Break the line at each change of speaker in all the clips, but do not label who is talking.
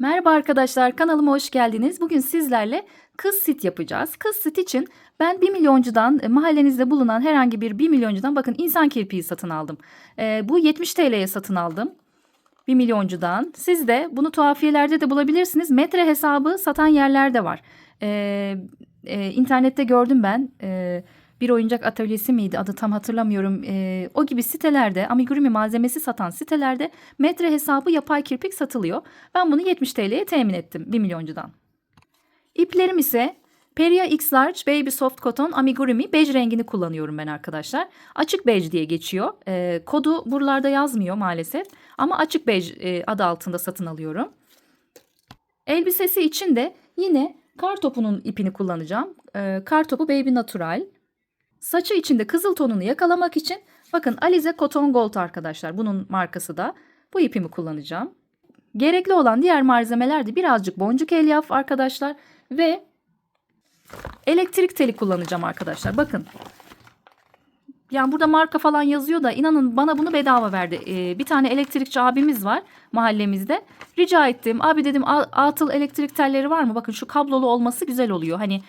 Merhaba arkadaşlar, kanalıma hoş geldiniz. Bugün sizlerle kız sit yapacağız. Kız sit için ben 1 milyoncudan, mahallenizde bulunan herhangi bir 1 milyoncudan bakın insan kirpiği satın aldım. Bu 70 TL'ye satın aldım. 1 milyoncudan. Siz de bunu tuhafiyelerde de bulabilirsiniz. Metre hesabı satan yerler de var. İnternette gördüm ben. Bir oyuncak atölyesi miydi adı tam hatırlamıyorum. O gibi sitelerde amigurumi malzemesi satan sitelerde metre hesabı yapay kirpik satılıyor. Ben bunu 70 TL'ye temin ettim 1 milyoncudan. İplerim ise Peria X Large Baby Soft Cotton Amigurumi bej rengini kullanıyorum ben arkadaşlar. Açık bej diye geçiyor. Kodu buralarda yazmıyor maalesef. Ama açık bej adı altında satın alıyorum. Elbisesi için de yine kar topunun ipini kullanacağım. Kar topu Baby Natural. Saçı için de kızıl tonunu yakalamak için bakın Alize Cotton Gold arkadaşlar. Bunun markası da. Bu ipimi kullanacağım. Gerekli olan diğer malzemeler de birazcık boncuk elyaf arkadaşlar ve elektrik teli kullanacağım arkadaşlar. Bakın. Yani burada marka falan yazıyor da inanın bana bunu bedava verdi. Bir tane elektrikçi abimiz var mahallemizde. Rica ettim. Abi dedim atıl elektrik telleri var mı? Bakın şu kablolu olması güzel oluyor. Hani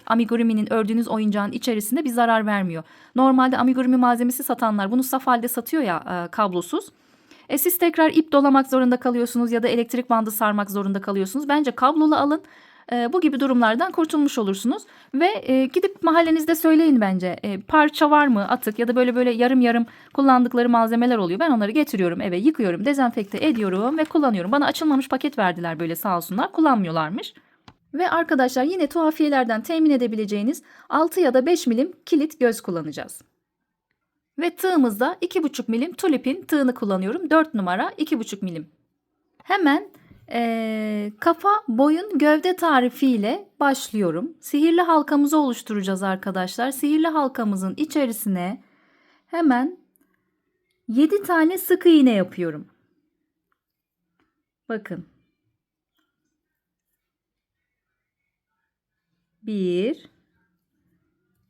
amigurumi'nin ördüğünüz oyuncağın içerisinde bir zarar vermiyor. Normalde amigurumi malzemesi satanlar bunu saf halde satıyor ya kablosuz. Siz tekrar ip dolamak zorunda kalıyorsunuz ya da elektrik bandı sarmak zorunda kalıyorsunuz. Bence kablolu alın. Bu gibi durumlardan kurtulmuş olursunuz. Ve gidip mahallenizde söyleyin bence. Parça var mı atık ya da böyle yarım yarım kullandıkları malzemeler oluyor. Ben onları getiriyorum eve, yıkıyorum, dezenfekte ediyorum ve kullanıyorum. Bana açılmamış paket verdiler böyle sağ olsunlar. Kullanmıyorlarmış. Ve arkadaşlar yine tuhafiyelerden temin edebileceğiniz 6 ya da 5 milim kilit göz kullanacağız. Ve tığımızda 2,5 milim tulipin tığını kullanıyorum. 4 numara 2,5 milim. Hemen kafa, boyun, gövde tarifiyle başlıyorum. Sihirli halkamızı oluşturacağız arkadaşlar. Sihirli halkamızın içerisine hemen 7 tane sık iğne yapıyorum. Bakın. 1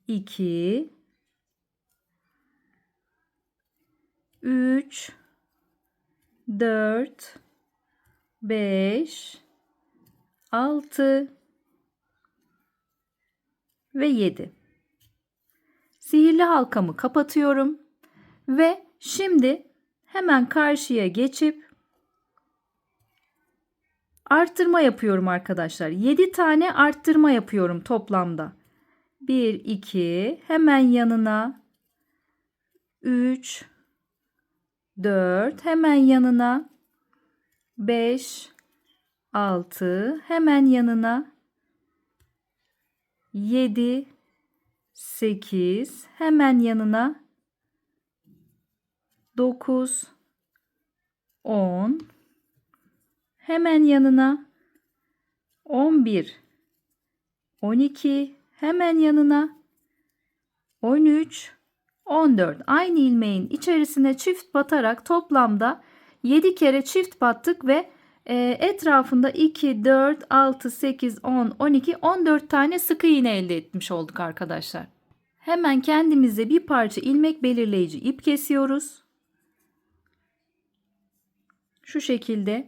2 3 4 5 6 ve 7. Sihirli halkamı kapatıyorum ve şimdi hemen karşıya geçip arttırma yapıyorum arkadaşlar. 7 tane arttırma yapıyorum toplamda. 1 2 hemen yanına 3 4 hemen yanına 5 6 hemen yanına 7 8 hemen yanına 9 10 hemen yanına 11 12 hemen yanına 13 14. Aynı ilmeğin içerisine çift batarak toplamda 7 kere çift battık ve etrafında 2, 4, 6, 8, 10, 12, 14 tane sık iğne elde etmiş olduk arkadaşlar. Hemen kendimize bir parça ilmek belirleyici ip kesiyoruz. Şu şekilde.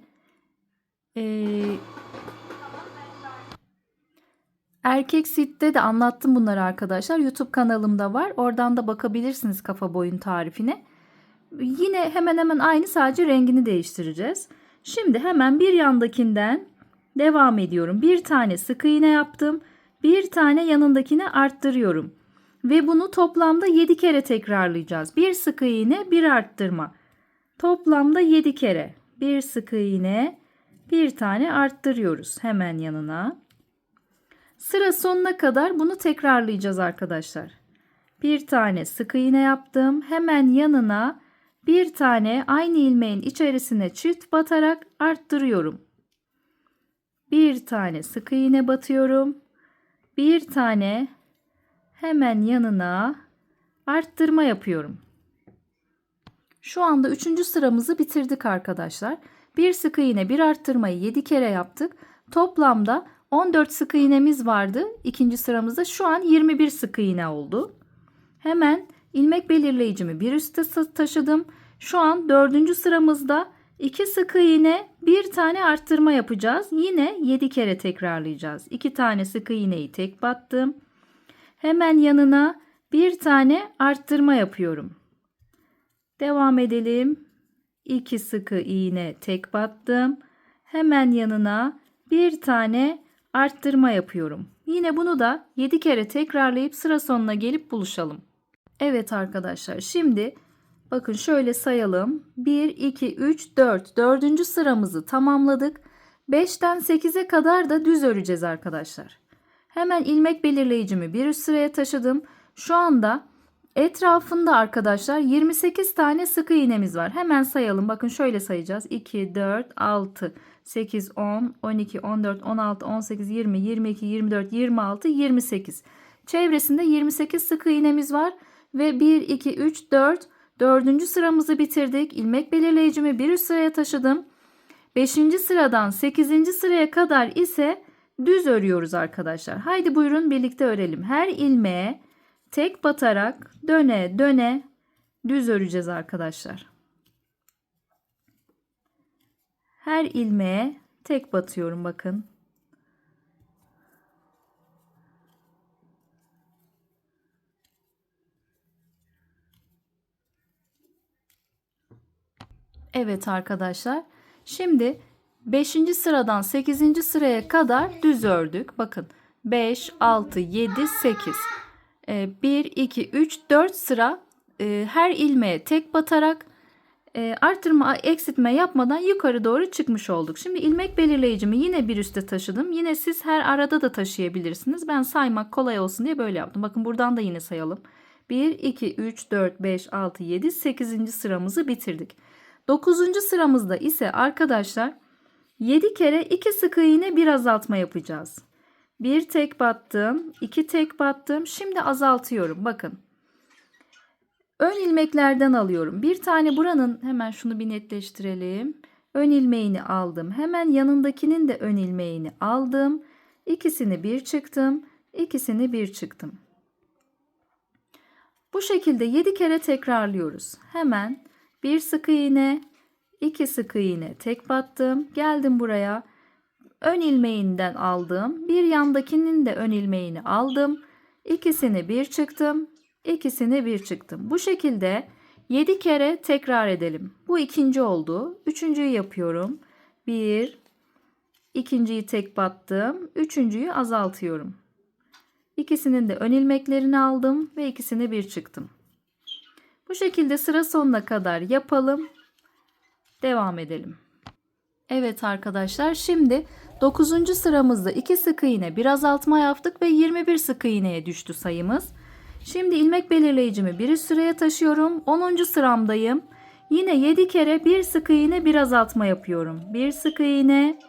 Erkek sitte de anlattım bunları arkadaşlar. YouTube kanalımda var. Oradan da bakabilirsiniz kafa boyun tarifine. Yine hemen hemen aynı, sadece rengini değiştireceğiz. Şimdi hemen bir yandakinden devam ediyorum. Bir tane sık iğne yaptım. Bir tane yanındakine arttırıyorum. Ve bunu toplamda 7 kere tekrarlayacağız. Bir sık iğne, bir arttırma. Toplamda 7 kere. Bir sık iğne, bir tane arttırıyoruz hemen yanına. Sıra sonuna kadar bunu tekrarlayacağız arkadaşlar. Bir tane sık iğne yaptım. Hemen yanına bir tane aynı ilmeğin içerisine çift batarak arttırıyorum. Bir tane sık iğne batıyorum. Bir tane hemen yanına arttırma yapıyorum. Şu anda 3. sıramızı bitirdik arkadaşlar. Bir sık iğne, bir arttırmayı 7 kere yaptık. Toplamda 14 sık iğnemiz vardı ikinci sıramızda. Şu an 21 sık iğne oldu. Hemen ilmek belirleyicimi bir üste taşıdım. Şu an 4. sıramızda 2 sık iğne, bir tane arttırma yapacağız. Yine 7 kere tekrarlayacağız. 2 tane sık iğneyi tek battım. Hemen yanına bir tane arttırma yapıyorum. Devam edelim. 2 sık iğne tek battım. Hemen yanına bir tane arttırma yapıyorum. Yine bunu da 7 kere tekrarlayıp sıra sonuna gelip buluşalım. Evet arkadaşlar, şimdi bakın şöyle sayalım. 1, 2, 3, 4. Dördüncü sıramızı tamamladık. 5'ten 8'e kadar da düz öreceğiz arkadaşlar. Hemen ilmek belirleyicimi bir üst sıraya taşıdım. Şu anda etrafında arkadaşlar 28 tane sık iğnemiz var. Hemen sayalım. Bakın şöyle sayacağız. 2, 4, 6, 8, 10, 12, 14, 16, 18, 20, 22, 24, 26, 28. Çevresinde 28 sık iğnemiz var. Ve 1, 2, 3, 4. Dördüncü sıramızı bitirdik. İlmek belirleyicimi bir üst sıraya taşıdım. 5. sıradan 8. sıraya kadar ise düz örüyoruz arkadaşlar. Haydi buyurun birlikte örelim. Her ilmeğe tek batarak döne döne düz öreceğiz arkadaşlar. Her ilmeğe tek batıyorum bakın. Evet arkadaşlar. Şimdi 5. sıradan 8. sıraya kadar düz ördük. Bakın 5, 6, 7, 8. 1, 2, 3, 4 sıra her ilmeğe tek batarak artırma eksiltme yapmadan yukarı doğru çıkmış olduk. Şimdi ilmek belirleyicimi yine bir üste taşıdım. Yine siz her arada da taşıyabilirsiniz. Ben saymak kolay olsun diye böyle yaptım. Bakın buradan da yine sayalım. 1, 2, 3, 4, 5, 6, 7, 8. sıramızı bitirdik. 9. sıramızda ise arkadaşlar 7 kere 2 sık iğne bir azaltma yapacağız. Bir tek battım, 2 tek battım. Şimdi azaltıyorum. Bakın. Ön ilmeklerden alıyorum. Bir tane buranın, hemen şunu bir netleştirelim. Ön ilmeğini aldım. Hemen yanındakinin de ön ilmeğini aldım. İkisini bir çıktım. İkisini bir çıktım. Bu şekilde 7 kere tekrarlıyoruz. Hemen bir sık iğne, 2 sık iğne tek battım. Geldim buraya. Ön ilmeğinden aldım. Bir yandakinin de ön ilmeğini aldım. İkisini bir çıktım. İkisini bir çıktım. Bu şekilde 7 kere tekrar edelim. Bu ikinci oldu. Üçüncüyü yapıyorum. 1, ikinciyi tek battım. Üçüncüyü azaltıyorum. İkisinin de ön ilmeklerini aldım ve ikisini bir çıktım. Bu şekilde sıra sonuna kadar yapalım. Devam edelim. Evet arkadaşlar, şimdi 9. sıramızda 2 sık iğne bir azaltma yaptık ve 21 sık iğneye düştü sayımız. Şimdi ilmek belirleyicimi bir üst sıraya taşıyorum. 10. sıramdayım. Yine 7 kere bir sık iğne bir azaltma yapıyorum. Bir sık iğne,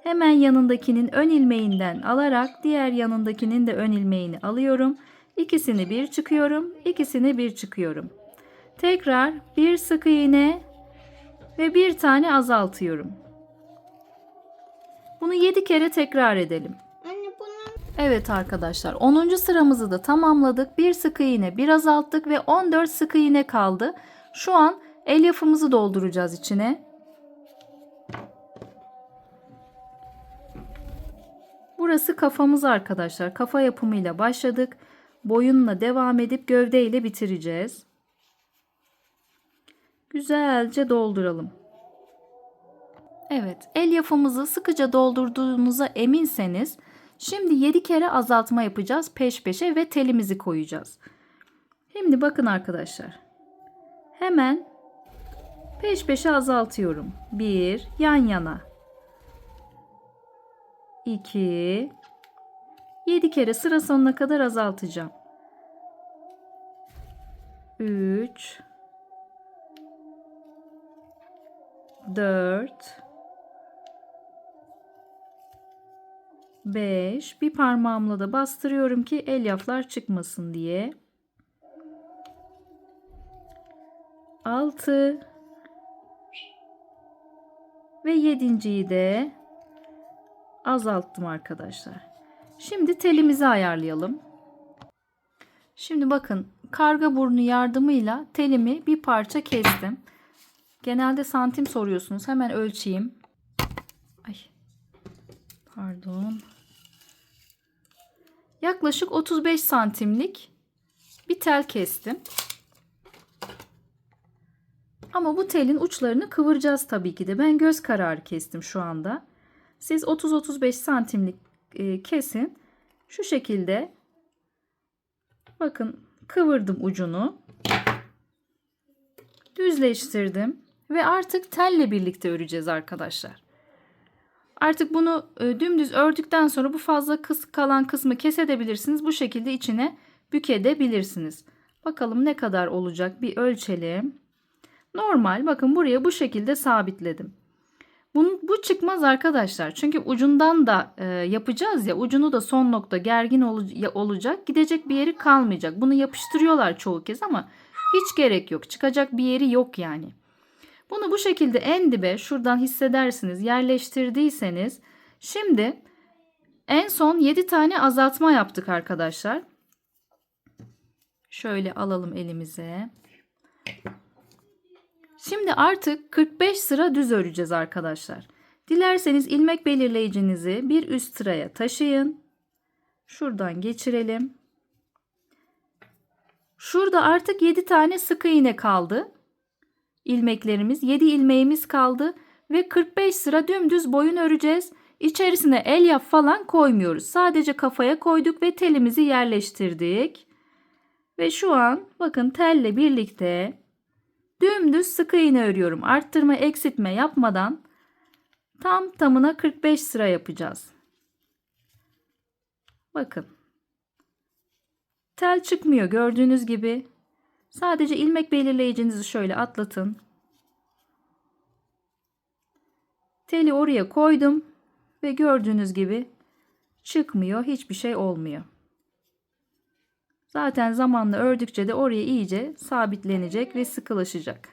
hemen yanındakinin ön ilmeğinden alarak diğer yanındakinin de ön ilmeğini alıyorum. İkisini bir çıkıyorum. İkisini bir çıkıyorum. Tekrar bir sık iğne ve bir tane azaltıyorum. Bunu 7 kere tekrar edelim. Evet arkadaşlar, 10. sıramızı da tamamladık. Bir sık iğne bir azalttık ve 14 sık iğne kaldı. Şu an elyafımızı dolduracağız içine. Burası kafamız arkadaşlar. Kafa yapımıyla başladık. Boyunla devam edip gövdeyle bitireceğiz. Güzelce dolduralım. Evet, elyafımızı sıkıca doldurduğunuza eminseniz şimdi 7 kere azaltma yapacağız peş peşe ve telimizi koyacağız. Şimdi bakın arkadaşlar. Hemen peş peşe azaltıyorum. 1 yan yana. 2 7 kere sıra sonuna kadar azaltacağım. 3 4 5 bir parmağımla da bastırıyorum ki elyaflar çıkmasın diye. 6 ve 7.'yi de azalttım arkadaşlar. Şimdi telimizi ayarlayalım. Şimdi bakın, karga burnu yardımıyla telimi bir parça kestim. Genelde santim soruyorsunuz. Hemen ölçeyim. Ay. Pardon. Yaklaşık 35 santimlik bir tel kestim. Ama bu telin uçlarını kıvıracağız tabii ki de. Ben göz kararı kestim şu anda. Siz 30-35 santimlik kesin. Şu şekilde bakın kıvırdım ucunu. Düzleştirdim. Ve artık telle birlikte öreceğiz arkadaşlar. Artık bunu dümdüz ördükten sonra bu fazla kalan kısmı kesebilirsiniz. Bu şekilde içine bükebilirsiniz. Bakalım ne kadar olacak bir ölçelim. Normal bakın buraya bu şekilde sabitledim. Bu çıkmaz arkadaşlar. Çünkü ucundan da yapacağız ya. Ucunu da son nokta gergin olacak. Gidecek bir yeri kalmayacak. Bunu yapıştırıyorlar çoğu kez ama hiç gerek yok. Çıkacak bir yeri yok yani. Bunu bu şekilde en dibe şuradan hissedersiniz yerleştirdiyseniz. Şimdi en son 7 tane azaltma yaptık arkadaşlar. Şöyle alalım elimize. Şimdi artık 45 sıra düz öreceğiz arkadaşlar. Dilerseniz ilmek belirleyicinizi bir üst sıraya taşıyın. Şuradan geçirelim. Şurada artık 7 tane sık iğne kaldı. İlmeklerimiz 7 ilmeğimiz kaldı ve 45 sıra dümdüz boyun öreceğiz. İçerisine elyaf falan koymuyoruz. Sadece kafaya koyduk ve telimizi yerleştirdik. Ve şu an bakın telle birlikte dümdüz sık iğne örüyorum. Arttırma eksiltme yapmadan tam tamına 45 sıra yapacağız. Bakın. Tel çıkmıyor gördüğünüz gibi. Sadece ilmek belirleyicinizi şöyle atlatın. Teli oraya koydum ve gördüğünüz gibi çıkmıyor, hiçbir şey olmuyor. Zaten zamanla ördükçe de oraya iyice sabitlenecek ve sıkılaşacak.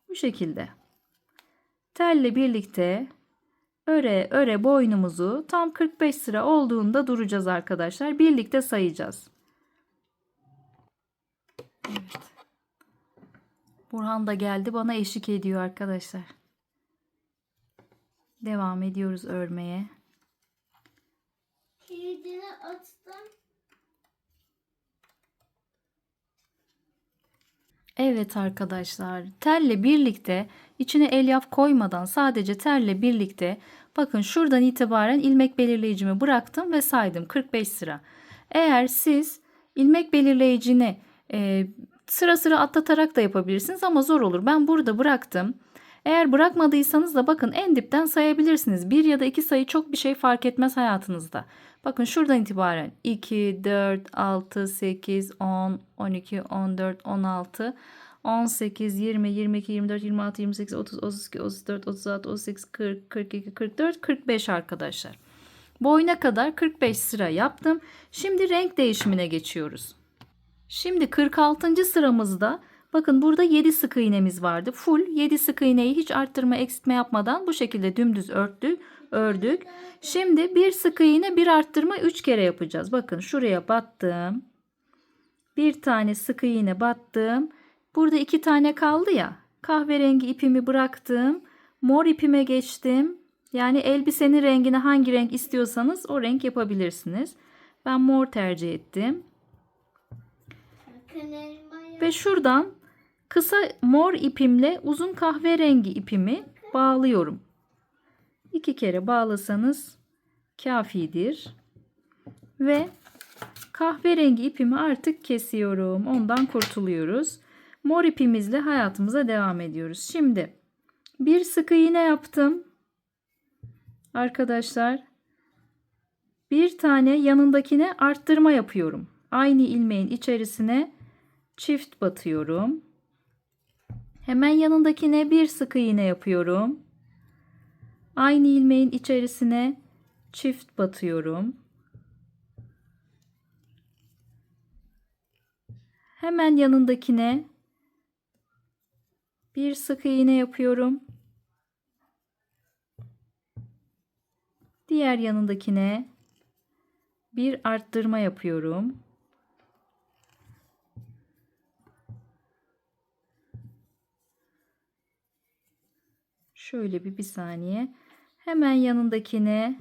Bu şekilde. Telle birlikte öre öre boynumuzu tam 45 sıra olduğunda duracağız arkadaşlar. Birlikte sayacağız. Evet. Burhan da geldi bana eşlik ediyor arkadaşlar. Devam ediyoruz örmeye.
Kilidini açtım.
Evet arkadaşlar, telle birlikte içine elyaf koymadan sadece telle birlikte bakın şuradan itibaren ilmek belirleyicimi bıraktım ve saydım 45 sıra. Eğer siz ilmek belirleyicini sıra sıra atlatarak da yapabilirsiniz ama zor olur. Ben burada bıraktım. Eğer bırakmadıysanız da bakın en dipten sayabilirsiniz. Bir ya da iki sayı çok bir şey fark etmez hayatınızda. Bakın şuradan itibaren 2, 4, 6, 8, 10, 12, 14, 16, 18, 20, 22, 24, 26, 28, 30, 32, 34, 36, 38, 40, 42, 44, 45 arkadaşlar. Boyuna kadar 45 sıra yaptım. Şimdi renk değişimine geçiyoruz. Şimdi 46. sıramızda bakın burada 7 sık iğnemiz vardı. Full 7 sık iğneyi hiç arttırma eksiltme yapmadan bu şekilde dümdüz ördük. Şimdi bir sık iğne bir arttırma 3 kere yapacağız. Bakın şuraya battım. Bir tane sık iğne battım. Burada 2 tane kaldı ya. Kahverengi ipimi bıraktım. Mor ipime geçtim. Yani elbisenin rengini hangi renk istiyorsanız o renk yapabilirsiniz. Ben mor tercih ettim. Ve şuradan kısa mor ipimle uzun kahverengi ipimi bağlıyorum. 2 kere bağlasanız kafidir. Ve kahverengi ipimi artık kesiyorum. Ondan kurtuluyoruz. Mor ipimizle hayatımıza devam ediyoruz. Şimdi bir sık iğne yaptım. Arkadaşlar bir tane yanındakine arttırma yapıyorum. Aynı ilmeğin içerisine çift batıyorum. Hemen yanındakine bir sık iğne yapıyorum. Aynı ilmeğin içerisine çift batıyorum. Hemen yanındakine bir sık iğne yapıyorum. Diğer yanındakine bir arttırma yapıyorum. Şöyle bir saniye. Hemen yanındakine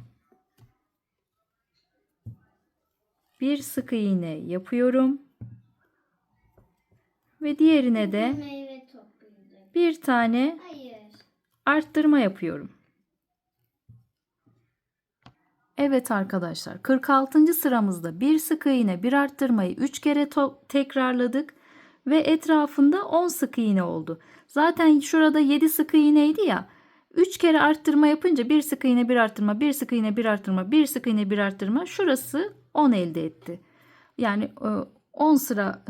bir sık iğne yapıyorum. Ve diğerine de bir tane arttırma yapıyorum. Evet arkadaşlar, 46. sıramızda bir sık iğne bir arttırmayı 3 kere tekrarladık ve etrafında 10 sık iğne oldu. Zaten şurada 7 sık iğneydi ya. 3 kere arttırma yapınca bir sık iğne bir arttırma, bir sık iğne bir arttırma, bir sık iğne bir arttırma, şurası 10 elde etti. Yani 10 sıra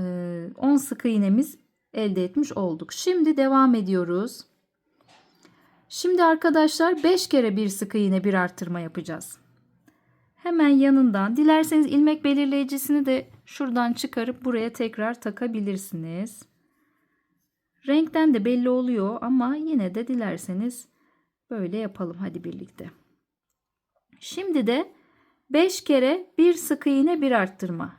10 sık iğnemiz elde etmiş olduk. Şimdi devam ediyoruz. Şimdi arkadaşlar 5 kere bir sık iğne bir arttırma yapacağız. Hemen yanından dilerseniz ilmek belirleyicisini de şuradan çıkarıp buraya tekrar takabilirsiniz. Renkten de belli oluyor ama yine de dilerseniz böyle yapalım hadi birlikte. Şimdi de 5 kere bir sık iğne bir arttırma.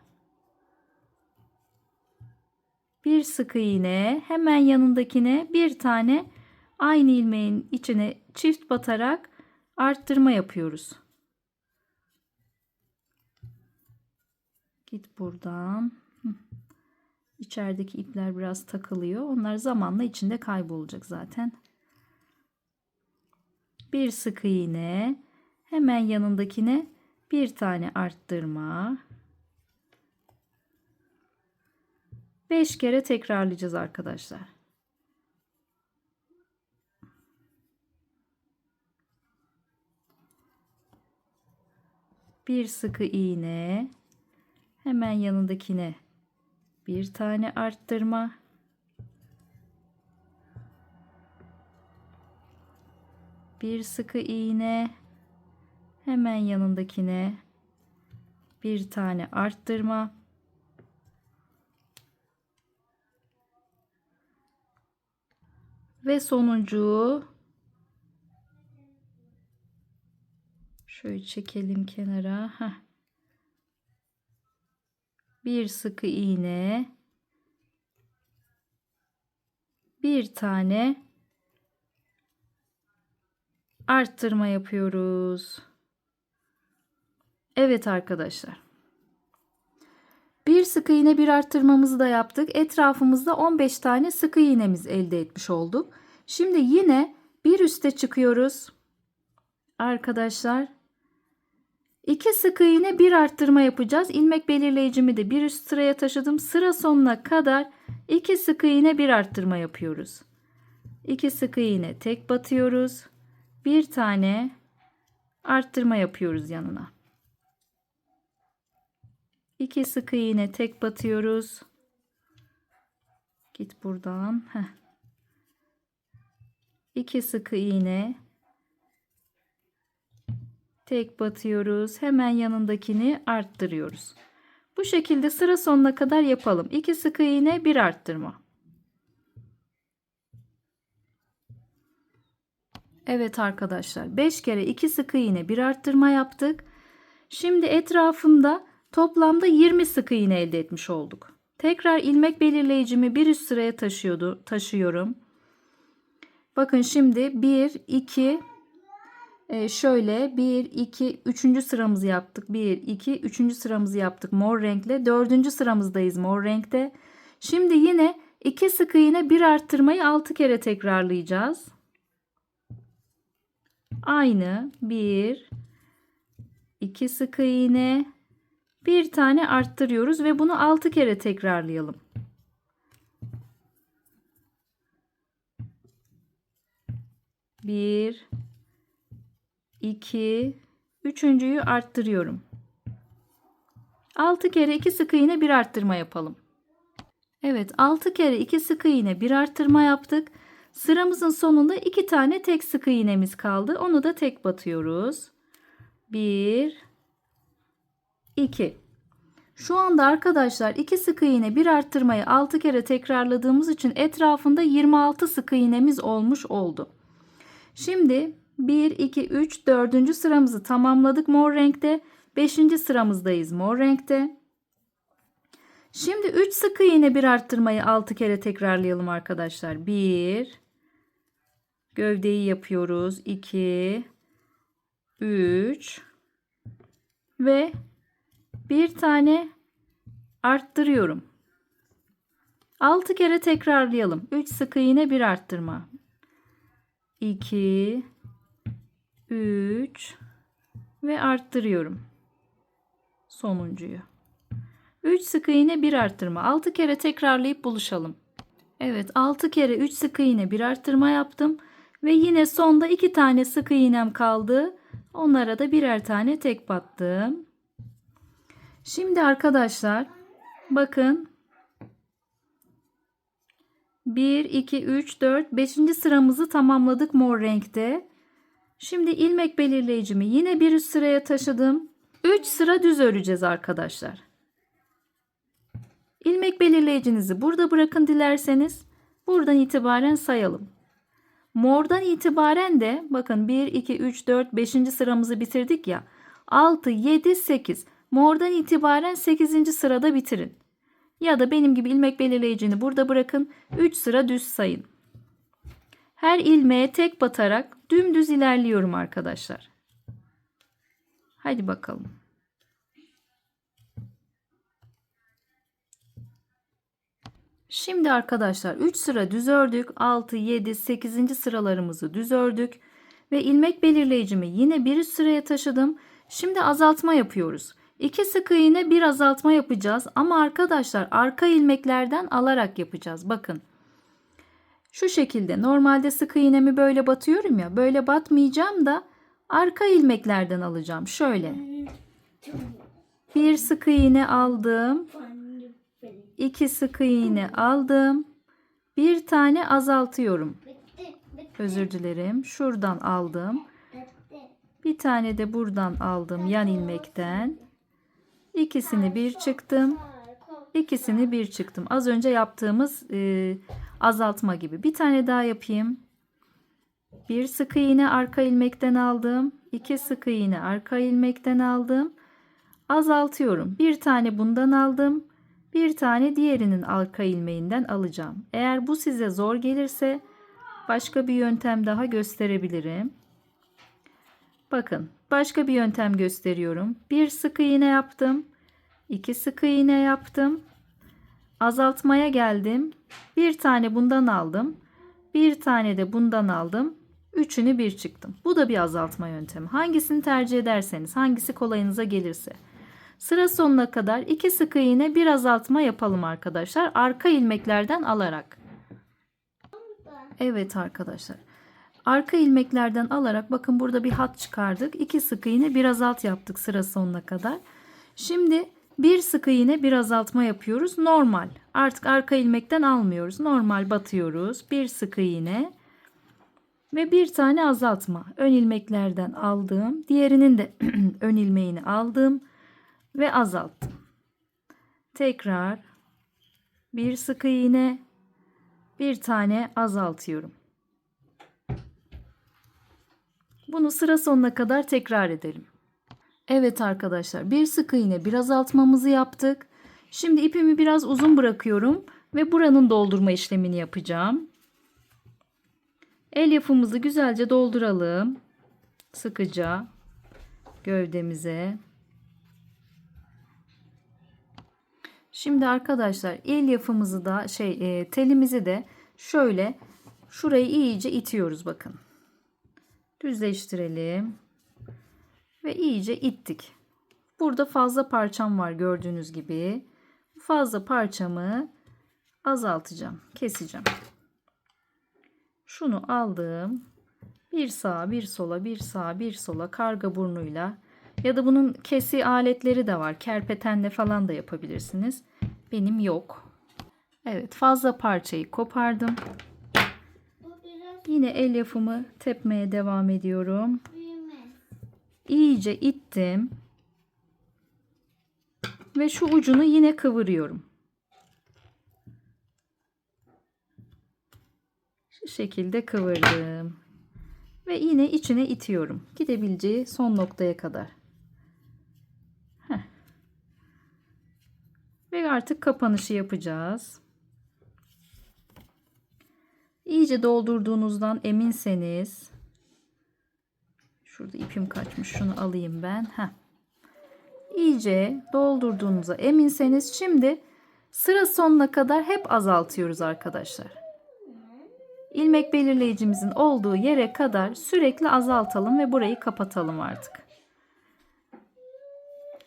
Bir sık iğne, hemen yanındakine bir tane aynı ilmeğin içine çift batarak arttırma yapıyoruz. Git buradan. İçerideki ipler biraz takılıyor. Onlar zamanla içinde kaybolacak zaten. Bir sık iğne, hemen yanındakine bir tane arttırma. 5 kere tekrarlayacağız arkadaşlar. Bir sık iğne, hemen yanındakine bir tane arttırma. Bir sık iğne, hemen yanındakine bir tane arttırma. Ve sonuncu, şöyle çekelim kenara. Bir sık iğne, bir tane arttırma yapıyoruz. Evet arkadaşlar. Bir sık iğne bir arttırmamızı da yaptık. Etrafımızda 15 tane sık iğnemiz elde etmiş olduk. Şimdi yine bir üste çıkıyoruz. Arkadaşlar 2 sık iğne bir arttırma yapacağız. İlmek belirleyicimi de bir üst sıraya taşıdım. Sıra sonuna kadar 2 sık iğne bir arttırma yapıyoruz. 2 sık iğne tek batıyoruz. Bir tane arttırma yapıyoruz yanına. 2 sık iğne tek batıyoruz. Git buradan. 2 sık iğne tek batıyoruz. Hemen yanındakini arttırıyoruz. Bu şekilde sıra sonuna kadar yapalım. 2 sık iğne bir arttırma. Evet arkadaşlar, 5 kere 2 sık iğne bir arttırma yaptık. Şimdi etrafında toplamda 20 sık iğne elde etmiş olduk. Tekrar ilmek belirleyicimi bir üst sıraya taşıyorum. Bakın şimdi 1 2 şöyle 1 2 3. sıramızı yaptık. 1 2 3. sıramızı yaptık mor renkle. 4. sıramızdayız mor renkte. Şimdi yine 2 sık iğne bir arttırmayı 6 kere tekrarlayacağız. Aynı 1 2 sık iğne bir tane arttırıyoruz ve bunu 6 kere tekrarlayalım. Bir 2 üçüncüyü arttırıyorum. 6 kere 2 sık iğne bir arttırma yapalım. Evet, 6 kere 2 sık iğne bir arttırma yaptık. Sıramızın sonunda 2 tane tek sık iğnemiz kaldı. Onu da tek batıyoruz. 1 2. Şu anda arkadaşlar 2 sık iğne bir arttırmayı 6 kere tekrarladığımız için etrafında 26 sık iğnemiz olmuş oldu. Şimdi 1 2 3 4. sıramızı tamamladık mor renkte. 5. sıramızdayız mor renkte. Şimdi 3 sık iğne bir arttırmayı 6 kere tekrarlayalım arkadaşlar. 1 Gövdeyi yapıyoruz. 2, 3 ve bir tane arttırıyorum. 6 kere tekrarlayalım. 3 sık iğne, 1 arttırma. 2, 3 ve arttırıyorum. Sonuncuyu. 3 sık iğne, 1 arttırma. 6 kere tekrarlayıp buluşalım. Evet, 6 kere 3 sık iğne, 1 arttırma yaptım. Ve yine sonda 2 tane sık iğnem kaldı. Onlara da birer tane tek battım. Şimdi arkadaşlar bakın 1, 2, 3, 4, 5. sıramızı tamamladık mor renkte. Şimdi ilmek belirleyicimi yine bir üst sıraya taşıdım. 3 sıra düz öreceğiz arkadaşlar. İlmek belirleyicinizi burada bırakın dilerseniz. Buradan itibaren sayalım. Mordan itibaren de bakın 1, 2, 3, 4, 5. sıramızı bitirdik ya. 6, 7, 8. Mordan itibaren 8. sırada bitirin. Ya da benim gibi ilmek belirleyicini burada bırakın. 3 sıra düz sayın. Her ilmeğe tek batarak dümdüz ilerliyorum arkadaşlar. Hadi bakalım. Şimdi arkadaşlar 3 sıra düz ördük. 6, 7, 8. sıralarımızı düz ördük. Ve ilmek belirleyicimi yine bir üst sıraya taşıdım. Şimdi azaltma yapıyoruz. 2 sık iğne, 1 azaltma yapacağız. Ama arkadaşlar arka ilmeklerden alarak yapacağız. Bakın. Şu şekilde normalde sık iğnemi böyle batıyorum ya. Böyle batmayacağım da arka ilmeklerden alacağım. Şöyle. 1 sık iğne aldım. 2 sık iğne aldım. Bir tane azaltıyorum. Özür dilerim. Şuradan aldım. Bir tane de buradan aldım yan ilmekten. İkisini bir çıktım. İkisini bir çıktım. Az önce yaptığımız azaltma gibi. Bir tane daha yapayım. Bir sık iğne arka ilmekten aldım. 2 sık iğne arka ilmekten aldım. Azaltıyorum. Bir tane bundan aldım. Bir tane diğerinin arka ilmeğinden alacağım. Eğer bu size zor gelirse başka bir yöntem daha gösterebilirim. Bakın başka bir yöntem gösteriyorum. Bir sık iğne yaptım. 2 sık iğne yaptım. Azaltmaya geldim. Bir tane bundan aldım. Bir tane de bundan aldım. Üçünü bir çıktım. Bu da bir azaltma yöntemi. Hangisini tercih ederseniz, hangisi kolayınıza gelirse. Sıra sonuna kadar 2 sık iğne, bir azaltma yapalım arkadaşlar. Arka ilmeklerden alarak. Evet arkadaşlar. Arka ilmeklerden alarak bakın burada bir hat çıkardık. 2 sık iğne, bir azalt yaptık sıra sonuna kadar. Şimdi bir sık iğne, bir azaltma yapıyoruz. Normal. Artık arka ilmekten almıyoruz. Normal batıyoruz. Bir sık iğne ve bir tane azaltma. Ön ilmeklerden aldım. Diğerinin de ön ilmeğini aldım ve azalttım. Tekrar bir sık iğne, bir tane azaltıyorum. Bunu sıra sonuna kadar tekrar edelim. Evet arkadaşlar, bir sık iğne, bir azaltmamızı yaptık. Şimdi ipimi biraz uzun bırakıyorum ve buranın doldurma işlemini yapacağım. Elyafımızı güzelce dolduralım. Sıkıca gövdemize. Şimdi arkadaşlar elyafımızı da telimizi de şöyle şurayı iyice itiyoruz bakın. Düzleştirelim. Ve iyice ittik. Burada fazla parçam var gördüğünüz gibi. Fazla parçamı azaltacağım. Keseceğim. Şunu aldım. Bir sağa bir sola, bir sağa bir sola karga burnuyla ya da bunun kesi aletleri de var. Kerpetenle falan da yapabilirsiniz. Benim yok. Evet, fazla parçayı kopardım. Yine elyafımı tepmeye devam ediyorum. İyice ittim. Ve şu ucunu yine kıvırıyorum. Şu şekilde kıvırdım. Ve yine içine itiyorum. Gidebileceği son noktaya kadar. Heh. Ve artık kapanışı yapacağız. İyice doldurduğunuzdan eminseniz, şurada ipim kaçmış, şunu alayım ben. İyice doldurduğunuza eminseniz şimdi sıra sonuna kadar hep azaltıyoruz arkadaşlar. İlmek belirleyicimizin olduğu yere kadar sürekli azaltalım ve burayı kapatalım artık.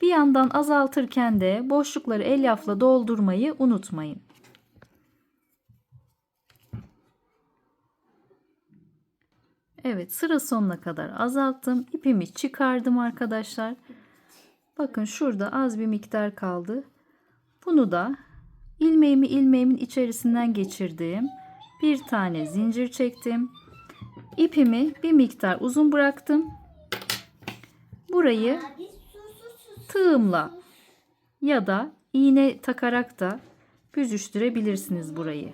Bir yandan azaltırken de boşlukları elyafla doldurmayı unutmayın. Evet, sıra sonuna kadar azalttım. İpimi çıkardım arkadaşlar. Bakın şurada az bir miktar kaldı. Bunu da ilmeğimin içerisinden geçirdim. Bir tane zincir çektim. İpimi bir miktar uzun bıraktım. Burayı tığımla ya da iğne takarak da büzüştürebilirsiniz burayı.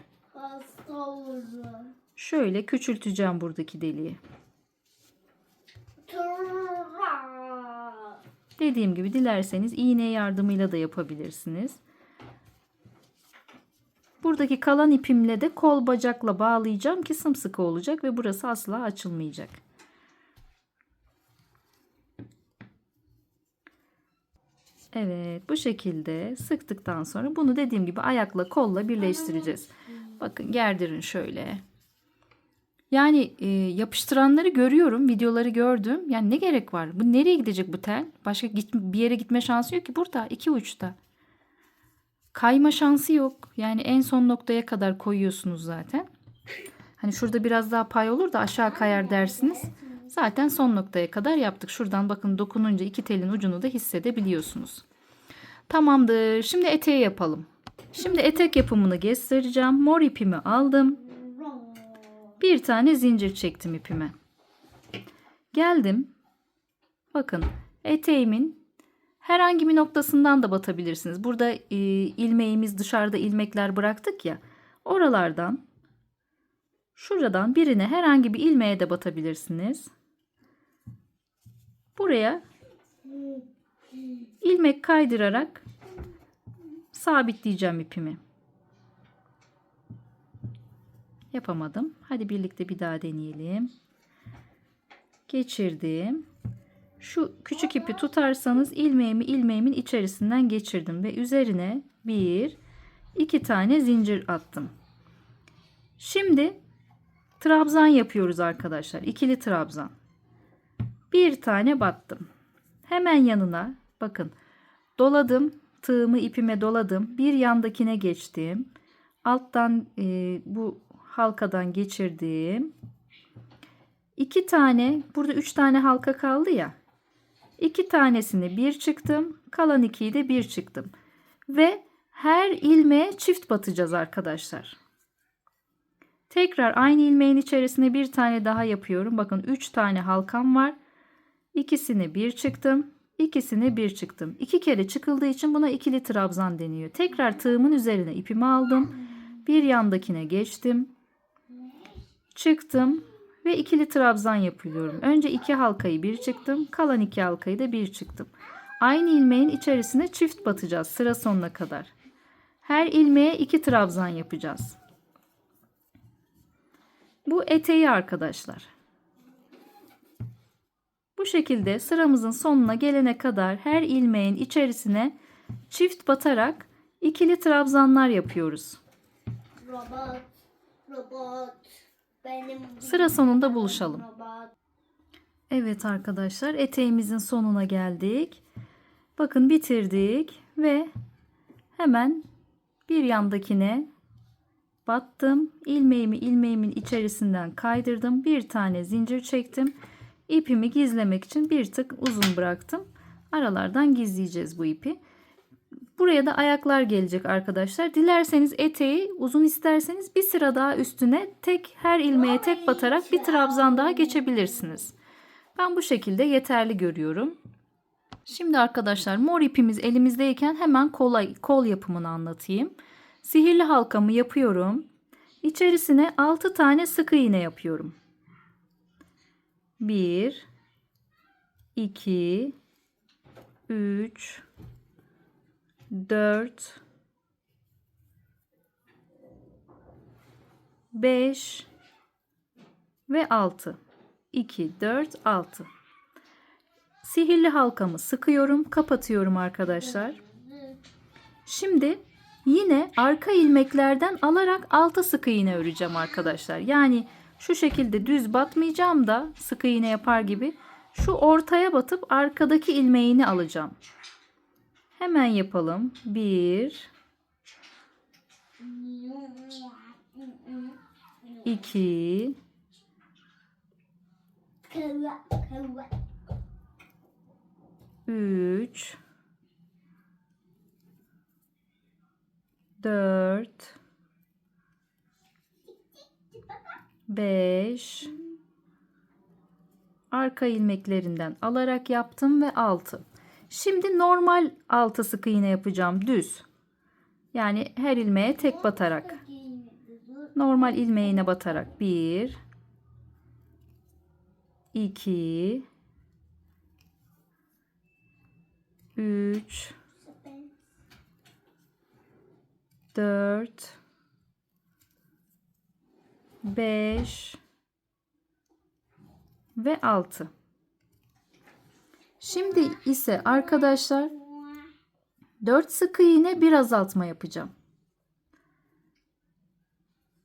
Şöyle küçülteceğim buradaki deliği. Dediğim gibi dilerseniz iğne yardımıyla da yapabilirsiniz. Buradaki kalan ipimle de kol bacakla bağlayacağım ki sımsıkı olacak ve burası asla açılmayacak. Evet, bu şekilde sıktıktan sonra bunu dediğim gibi ayakla kolla birleştireceğiz. Bakın gerdirin şöyle. Yani yapıştıranları görüyorum, videoları gördüm. Yani ne gerek var? Bu nereye gidecek bu tel? Başka bir yere gitme şansı yok ki, burada iki uçta. Kayma şansı yok. Yani en son noktaya kadar koyuyorsunuz zaten. Hani şurada biraz daha pay olur da aşağı kayar dersiniz. Zaten son noktaya kadar yaptık. Şuradan bakın dokununca iki telin ucunu da hissedebiliyorsunuz. Tamamdır. Şimdi eteği yapalım. Şimdi etek yapımını göstereceğim. Mor ipimi aldım. Bir tane zincir çektim ipime. Geldim. Bakın eteğimin herhangi bir noktasından da batabilirsiniz. Burada ilmeğimiz, dışarıda ilmekler bıraktık ya. Oralardan, şuradan birine, herhangi bir ilmeğe de batabilirsiniz. Buraya ilmek kaydırarak sabitleyeceğim ipimi. Yapamadım. Hadi birlikte bir daha deneyelim. Geçirdim. Şu küçük ipi tutarsanız ilmeğimin içerisinden geçirdim ve üzerine iki tane zincir attım. Şimdi trabzan yapıyoruz arkadaşlar. İkili trabzan. Bir tane battım. Hemen yanına bakın doladım. Tığımı ipime doladım. Bir yandakine geçtim. Alttan bu halkadan geçirdim. İki tane, burada üç tane halka kaldı ya. İki tanesini bir çıktım. Kalan ikiyi de bir çıktım. Ve her ilmeğe çift batacağız arkadaşlar. Tekrar aynı ilmeğin içerisine bir tane daha yapıyorum. Bakın 3 tane halkam var. İkisini bir çıktım. İkisini bir çıktım. 2 kere çıkıldığı için buna ikili trabzan deniyor. Tekrar tığımın üzerine ipimi aldım. Bir yandakine geçtim. Çıktım ve ikili trabzan yapıyorum. Önce 2 halkayı bir çıktım. Kalan 2 halkayı da bir çıktım. Aynı ilmeğin içerisine çift batacağız sıra sonuna kadar. Her ilmeğe 2 trabzan yapacağız. Bu eteği arkadaşlar. Bu şekilde sıramızın sonuna gelene kadar her ilmeğin içerisine çift batarak ikili trabzanlar yapıyoruz. Robot. Sıra sonunda buluşalım. Evet arkadaşlar, eteğimizin sonuna geldik. Bakın bitirdik ve hemen bir yandakine battım. İlmeğimin içerisinden kaydırdım. Bir tane zincir çektim. İpimi gizlemek için bir tık uzun bıraktım. Aralardan gizleyeceğiz bu ipi. Buraya da ayaklar gelecek arkadaşlar. Dilerseniz eteği uzun, isterseniz bir sıra daha üstüne her ilmeğe tek batarak bir trabzan daha geçebilirsiniz. Ben bu şekilde yeterli görüyorum. Şimdi arkadaşlar mor ipimiz elimizdeyken hemen kol yapımını anlatayım. Sihirli halkamı yapıyorum. İçerisine 6 tane sık iğne yapıyorum. 1 2 3 4 5 ve 6. 2, 4, 6. Sihirli halkamı sıkıyorum, kapatıyorum arkadaşlar. Şimdi yine arka ilmeklerden alarak 6 sık iğne öreceğim arkadaşlar. Yani şu şekilde düz batmayacağım da sık iğne yapar gibi şu ortaya batıp arkadaki ilmeğini alacağım. Hemen yapalım. 1 2 3 4 5 arka ilmeklerinden alarak yaptım ve 6. Şimdi normal 6 sık iğne yapacağım, düz. Yani her ilmeğe tek batarak. Normal ilmeğine batarak 1 2 3 4 5 ve 6. Şimdi ise arkadaşlar 4 sık iğne bir azaltma yapacağım.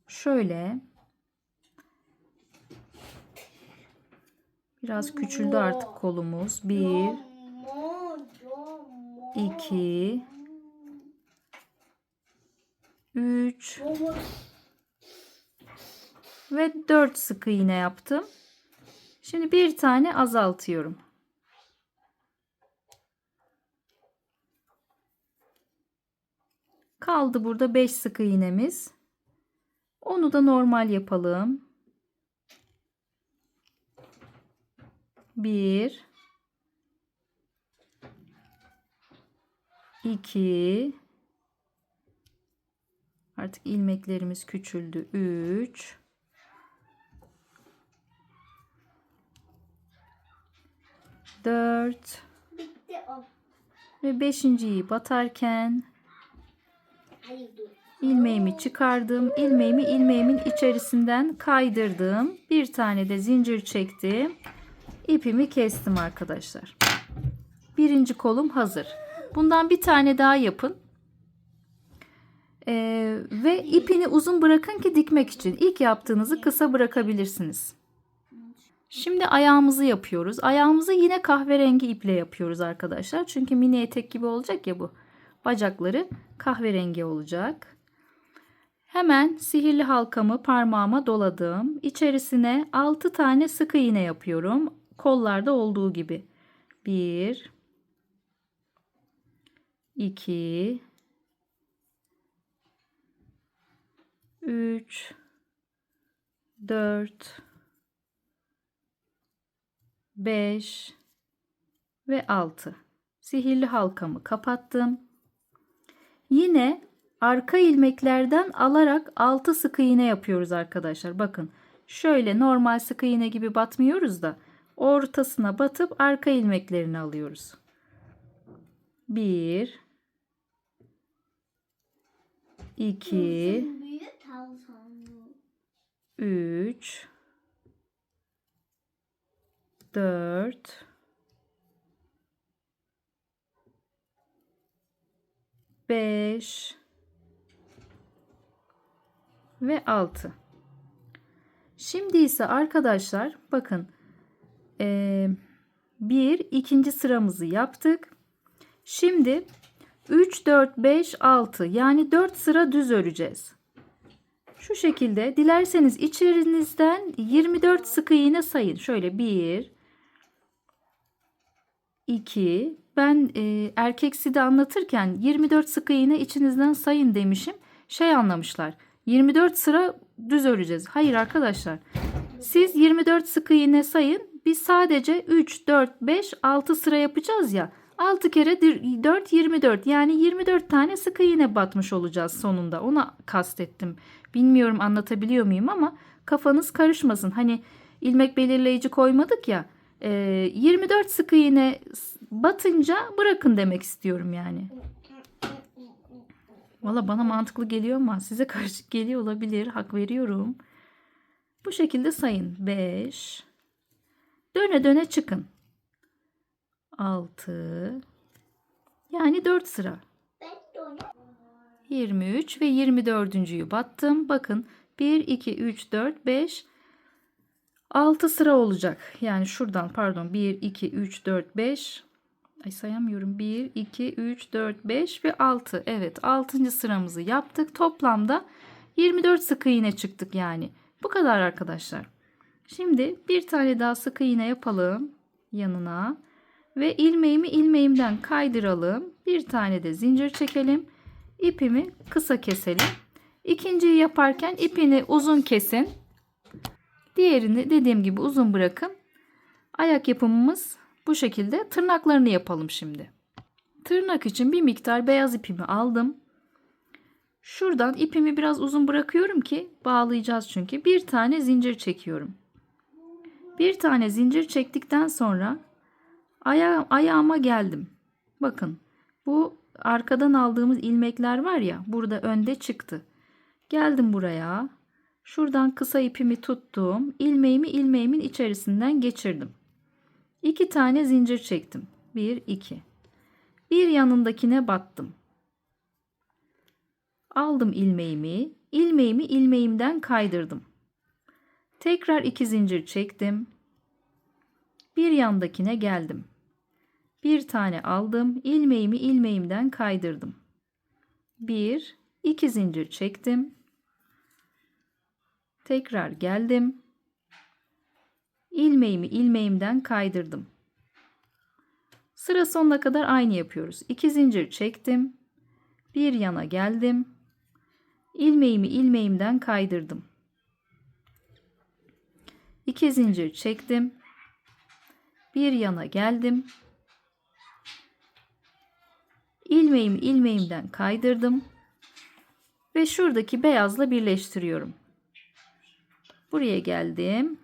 Şöyle biraz küçüldü artık kolumuz. 1 2 3 ve 4 sık iğne yaptım. Şimdi bir tane azaltıyorum. Kaldı burada 5 sık iğnemiz. Onu da normal yapalım. 1 2 artık ilmeklerimiz küçüldü. 3 4 ve 5.'yi batarken ilmeğimi çıkardım. İlmeğimi ilmeğimin içerisinden kaydırdım. Bir tane de zincir çektim. İpimi kestim arkadaşlar. Birinci kolum hazır. Bundan bir tane daha yapın. Ve ipini uzun bırakın ki dikmek için. İlk yaptığınızı kısa bırakabilirsiniz. Şimdi ayağımızı yapıyoruz. Ayağımızı yine kahverengi iple yapıyoruz arkadaşlar. Çünkü mini etek gibi olacak ya bu. Bacakları kahverengi olacak. Hemen sihirli halkamı parmağıma doladım. İçerisine 6 tane sık iğne yapıyorum. Kollarda olduğu gibi. 1 2 3 4 5 ve 6. Sihirli halkamı kapattım. Yine arka ilmeklerden alarak 6 sık iğne yapıyoruz arkadaşlar. Bakın şöyle normal sık iğne gibi batmıyoruz da ortasına batıp arka ilmeklerini alıyoruz. 1 2 3 4 5 ve 6. Şimdi ise arkadaşlar bakın ikinci sıramızı yaptık. Şimdi 3 4 5 6 yani 4 sıra düz öreceğiz. Şu şekilde dilerseniz içerinizden 24 sık iğne sayın. Şöyle 1 2 ben erkeksi de anlatırken 24 sık iğne içinizden sayın demişim. Şey anlamışlar. 24 sıra düz öreceğiz. Hayır arkadaşlar. Siz 24 sık iğne sayın. Biz sadece 3 4 5 6 sıra yapacağız ya. 6 kere 4 24 yani 24 tane sık iğne batmış olacağız sonunda. Ona kastettim. Bilmiyorum anlatabiliyor muyum ama kafanız karışmasın. Hani ilmek belirleyici koymadık ya. 24 sık iğne batınca bırakın demek istiyorum yani. Valla bana mantıklı geliyor ama size karışık geliyor olabilir. Hak veriyorum. Bu şekilde sayın. 5. Döne döne çıkın. 6. Yani 4 sıra. 23 ve 24.'yü battım. Bakın 1, 2, 3, 4, 5, 6 sıra olacak. Yani şuradan pardon 1, 2, 3, 4, 5. Ay sayamıyorum. 1, 2, 3, 4, 5 ve 6. Evet 6. sıramızı yaptık. Toplamda 24 sık iğne çıktık yani. Bu kadar arkadaşlar. Şimdi bir tane daha sık iğne yapalım yanına. Ve ilmeğimi ilmeğimden kaydıralım. Bir tane de zincir çekelim. İpimi kısa keselim. İkinciyi yaparken ipini uzun kesin. Diğerini dediğim gibi uzun bırakın. Ayak yapımımız bu şekilde. Tırnaklarını yapalım şimdi. Tırnak için bir miktar beyaz ipimi aldım. Şuradan ipimi biraz uzun bırakıyorum ki bağlayacağız çünkü. Bir tane zincir çekiyorum. Bir tane zincir çektikten sonra ayağıma geldim. Bakın bu arkadan aldığımız ilmekler var ya, burada önde çıktı. Geldim buraya. Şuradan kısa ipimi tuttum. İlmeğimi ilmeğimin içerisinden geçirdim. 2 tane zincir çektim. 1, 2. Bir yanındakine battım. Aldım ilmeğimi. İlmeğimi ilmeğimden kaydırdım. Tekrar 2 zincir çektim. Bir yandakine geldim. Bir tane aldım. İlmeğimi ilmeğimden kaydırdım. 1, 2 zincir çektim. Tekrar geldim. İlmeğimi ilmeğimden kaydırdım. Sıra sonuna kadar aynı yapıyoruz. 2 zincir çektim. Bir yana geldim. İlmeğimi ilmeğimden kaydırdım. 2 zincir çektim. Bir yana geldim. İlmeğimi ilmeğimden kaydırdım. Ve şuradaki beyazla birleştiriyorum. Buraya geldim.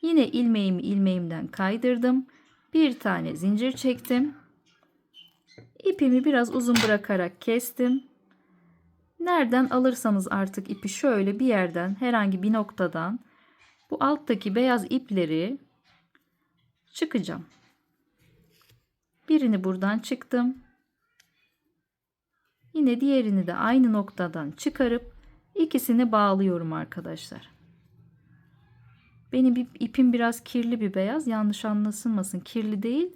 Yine ilmeğimi ilmeğimden kaydırdım. Bir tane zincir çektim. İpimi biraz uzun bırakarak kestim. Nereden alırsanız artık ipi şöyle bir yerden, herhangi bir noktadan bu alttaki beyaz ipleri çıkacağım. Birini buradan çıktım. Yine diğerini de aynı noktadan çıkarıp ikisini bağlıyorum arkadaşlar. Benim ipim biraz kirli bir beyaz. Yanlış anlaşılmasın. Kirli değil.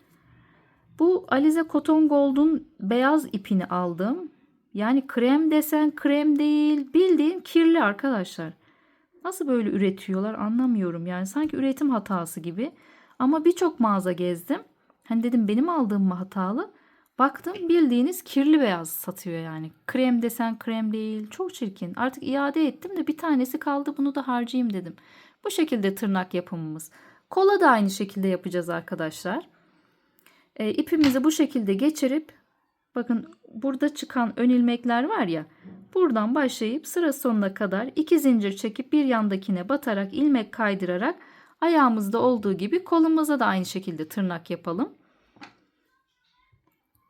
Bu Alize Cotton Gold'un beyaz ipini aldım. Yani krem desen krem değil. Bildiğin kirli arkadaşlar. Nasıl böyle üretiyorlar anlamıyorum. Yani sanki üretim hatası gibi. Ama birçok mağaza gezdim. Hani dedim benim aldığım mı hatalı? Baktım bildiğiniz kirli beyaz satıyor yani. Krem desen krem değil. Çok çirkin. Artık iade ettim de bir tanesi kaldı. Bunu da harcayayım dedim. Bu şekilde tırnak yapımımız. Kola da aynı şekilde yapacağız arkadaşlar. İpimizi bu şekilde geçirip bakın burada çıkan ön ilmekler var ya, buradan başlayıp sıra sonuna kadar 2 zincir çekip bir yandakine batarak ilmek kaydırarak ayağımızda olduğu gibi kolumuza da aynı şekilde tırnak yapalım.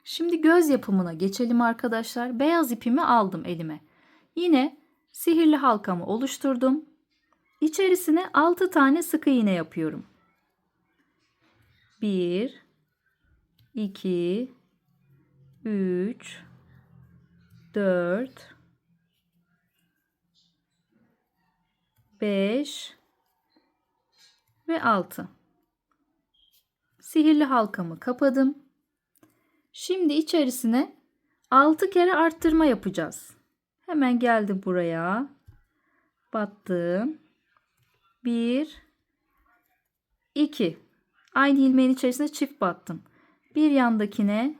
Şimdi göz yapımına geçelim arkadaşlar. Beyaz ipimi aldım elime. Yine sihirli halkamı oluşturdum. İçerisine 6 tane sık iğne yapıyorum. 1, 2, 3, 4, 5 ve 6. Sihirli halkamı kapadım. Şimdi içerisine 6 kere arttırma yapacağız. Hemen geldim buraya. Battım. 1, 2. Aynı ilmeğin içerisine çift battım. Bir yandakine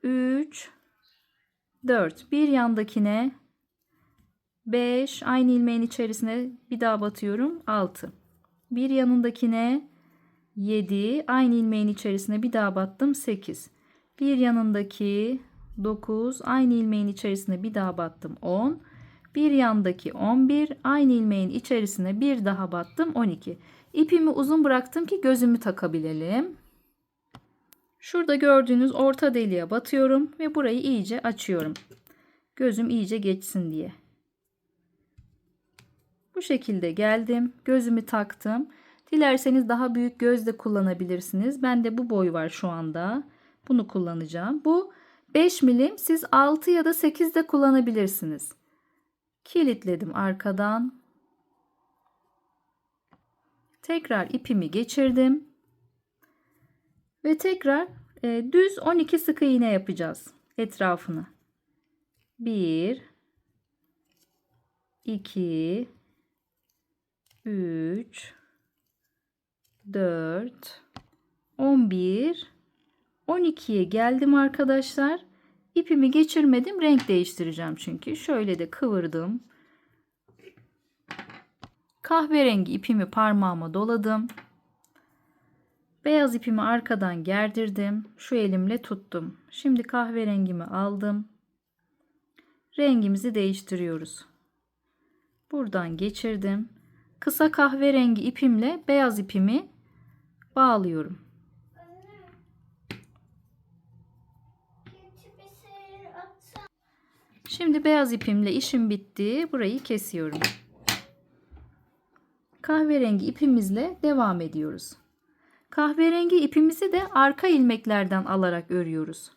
3, 4. Bir yandakine 5. Aynı ilmeğin içerisine bir daha batıyorum. 6. Bir yanındakine 7. Aynı ilmeğin içerisine bir daha battım. 8. Bir yanındaki 9. Aynı ilmeğin içerisine bir daha battım. 10. Bir yandaki 11. Aynı ilmeğin içerisine bir daha battım. 12. İpimi uzun bıraktım ki gözümü takabilelim. Şurada gördüğünüz orta deliğe batıyorum ve burayı iyice açıyorum. Gözüm iyice geçsin diye. Bu şekilde geldim. Gözümü taktım. Dilerseniz daha büyük göz de kullanabilirsiniz. Bende bu boy var şu anda. Bunu kullanacağım. Bu 5 milim. Siz 6 ya da 8 de kullanabilirsiniz. Kilitledim arkadan. Tekrar ipimi geçirdim. Ve tekrar düz 12 sık iğne yapacağız etrafını. 1 2 3 4 11 12'ye geldim arkadaşlar. İpimi geçirmedim. Renk değiştireceğim çünkü. Şöyle de kıvırdım. Kahverengi ipimi parmağıma doladım. Beyaz ipimi arkadan gerdirdim. Şu elimle tuttum. Şimdi kahverengimi aldım. Rengimizi değiştiriyoruz. Buradan geçirdim. Kısa kahverengi ipimle beyaz ipimi bağlıyorum. Şimdi beyaz ipimle işim bitti. Burayı kesiyorum. Kahverengi ipimizle devam ediyoruz. Kahverengi ipimizi de arka ilmeklerden alarak örüyoruz.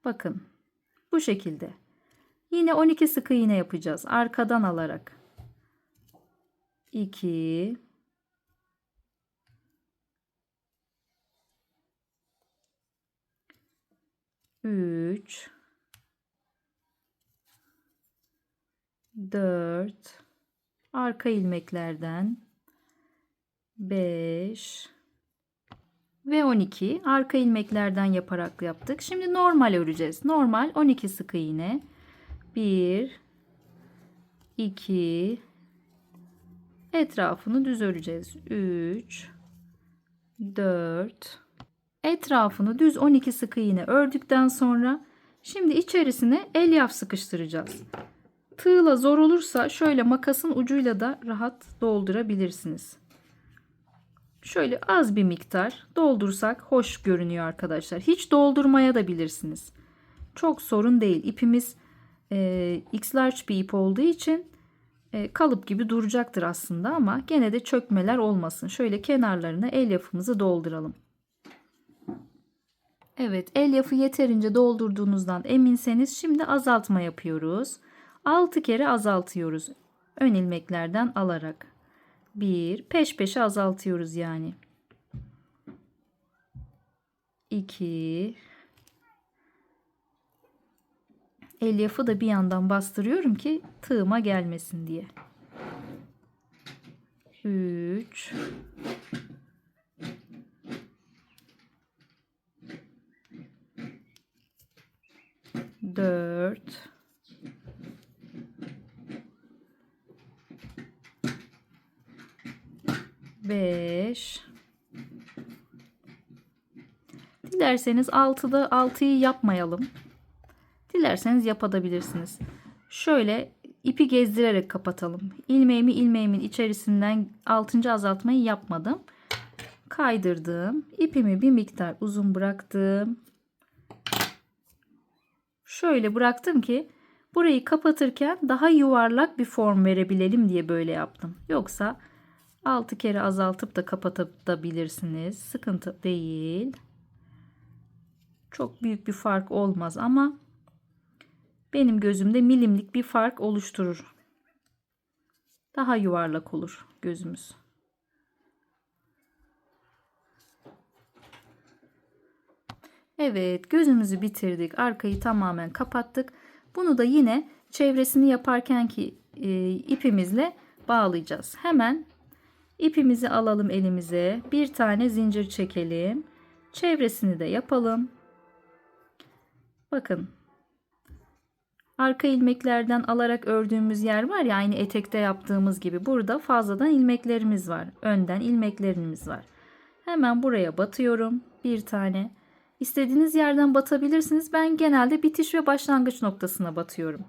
Bakın bu şekilde. Yine 12 sık iğne yapacağız arkadan alarak. 2 3 4 arka ilmeklerden 5 ve 12 arka ilmeklerden yaparak yaptık. Şimdi normal öreceğiz. Normal 12 sık iğne. 1 2 etrafını düz öreceğiz. 3 4 etrafını düz 12 sık iğne ördükten sonra şimdi içerisine elyaf sıkıştıracağız. Tığla zor olursa şöyle makasın ucuyla da rahat doldurabilirsiniz. Şöyle az bir miktar doldursak hoş görünüyor arkadaşlar. Hiç doldurmaya da bilirsiniz. Çok sorun değil. İpimiz X-large bir ip olduğu için kalıp gibi duracaktır aslında ama gene de çökmeler olmasın. Şöyle kenarlarına elyafımızı dolduralım. Evet, elyafı yeterince doldurduğunuzdan eminseniz şimdi azaltma yapıyoruz. 6 kere azaltıyoruz. Ön ilmeklerden alarak. 1 peş peşe azaltıyoruz yani. 2 elyafı da bir yandan bastırıyorum ki tığıma gelmesin diye. 3 4 5 Dilerseniz 6'yı yapmayalım. Dilerseniz yapabilirsiniz. Şöyle ipi gezdirerek kapatalım. İlmeğimin içerisinden 6. azaltmayı yapmadım. Kaydırdım. İpimi bir miktar uzun bıraktım. Şöyle bıraktım ki burayı kapatırken daha yuvarlak bir form verebilelim diye böyle yaptım. Yoksa 6 kere azaltıp da kapatabilirsiniz. Sıkıntı değil. Çok büyük bir fark olmaz ama benim gözümde milimlik bir fark oluşturur. Daha yuvarlak olur gözümüz. Evet, gözümüzü bitirdik. Arkayı tamamen kapattık. Bunu da yine çevresini yaparkenki ipimizle bağlayacağız. Hemen ipimizi alalım elimize. Bir tane zincir çekelim. Çevresini de yapalım. Bakın. Arka ilmeklerden alarak ördüğümüz yer var ya, aynı etekte yaptığımız gibi. Burada fazladan ilmeklerimiz var. Önden ilmeklerimiz var. Hemen buraya batıyorum. Bir tane. İstediğiniz yerden batabilirsiniz. Ben genelde bitiş ve başlangıç noktasına batıyorum.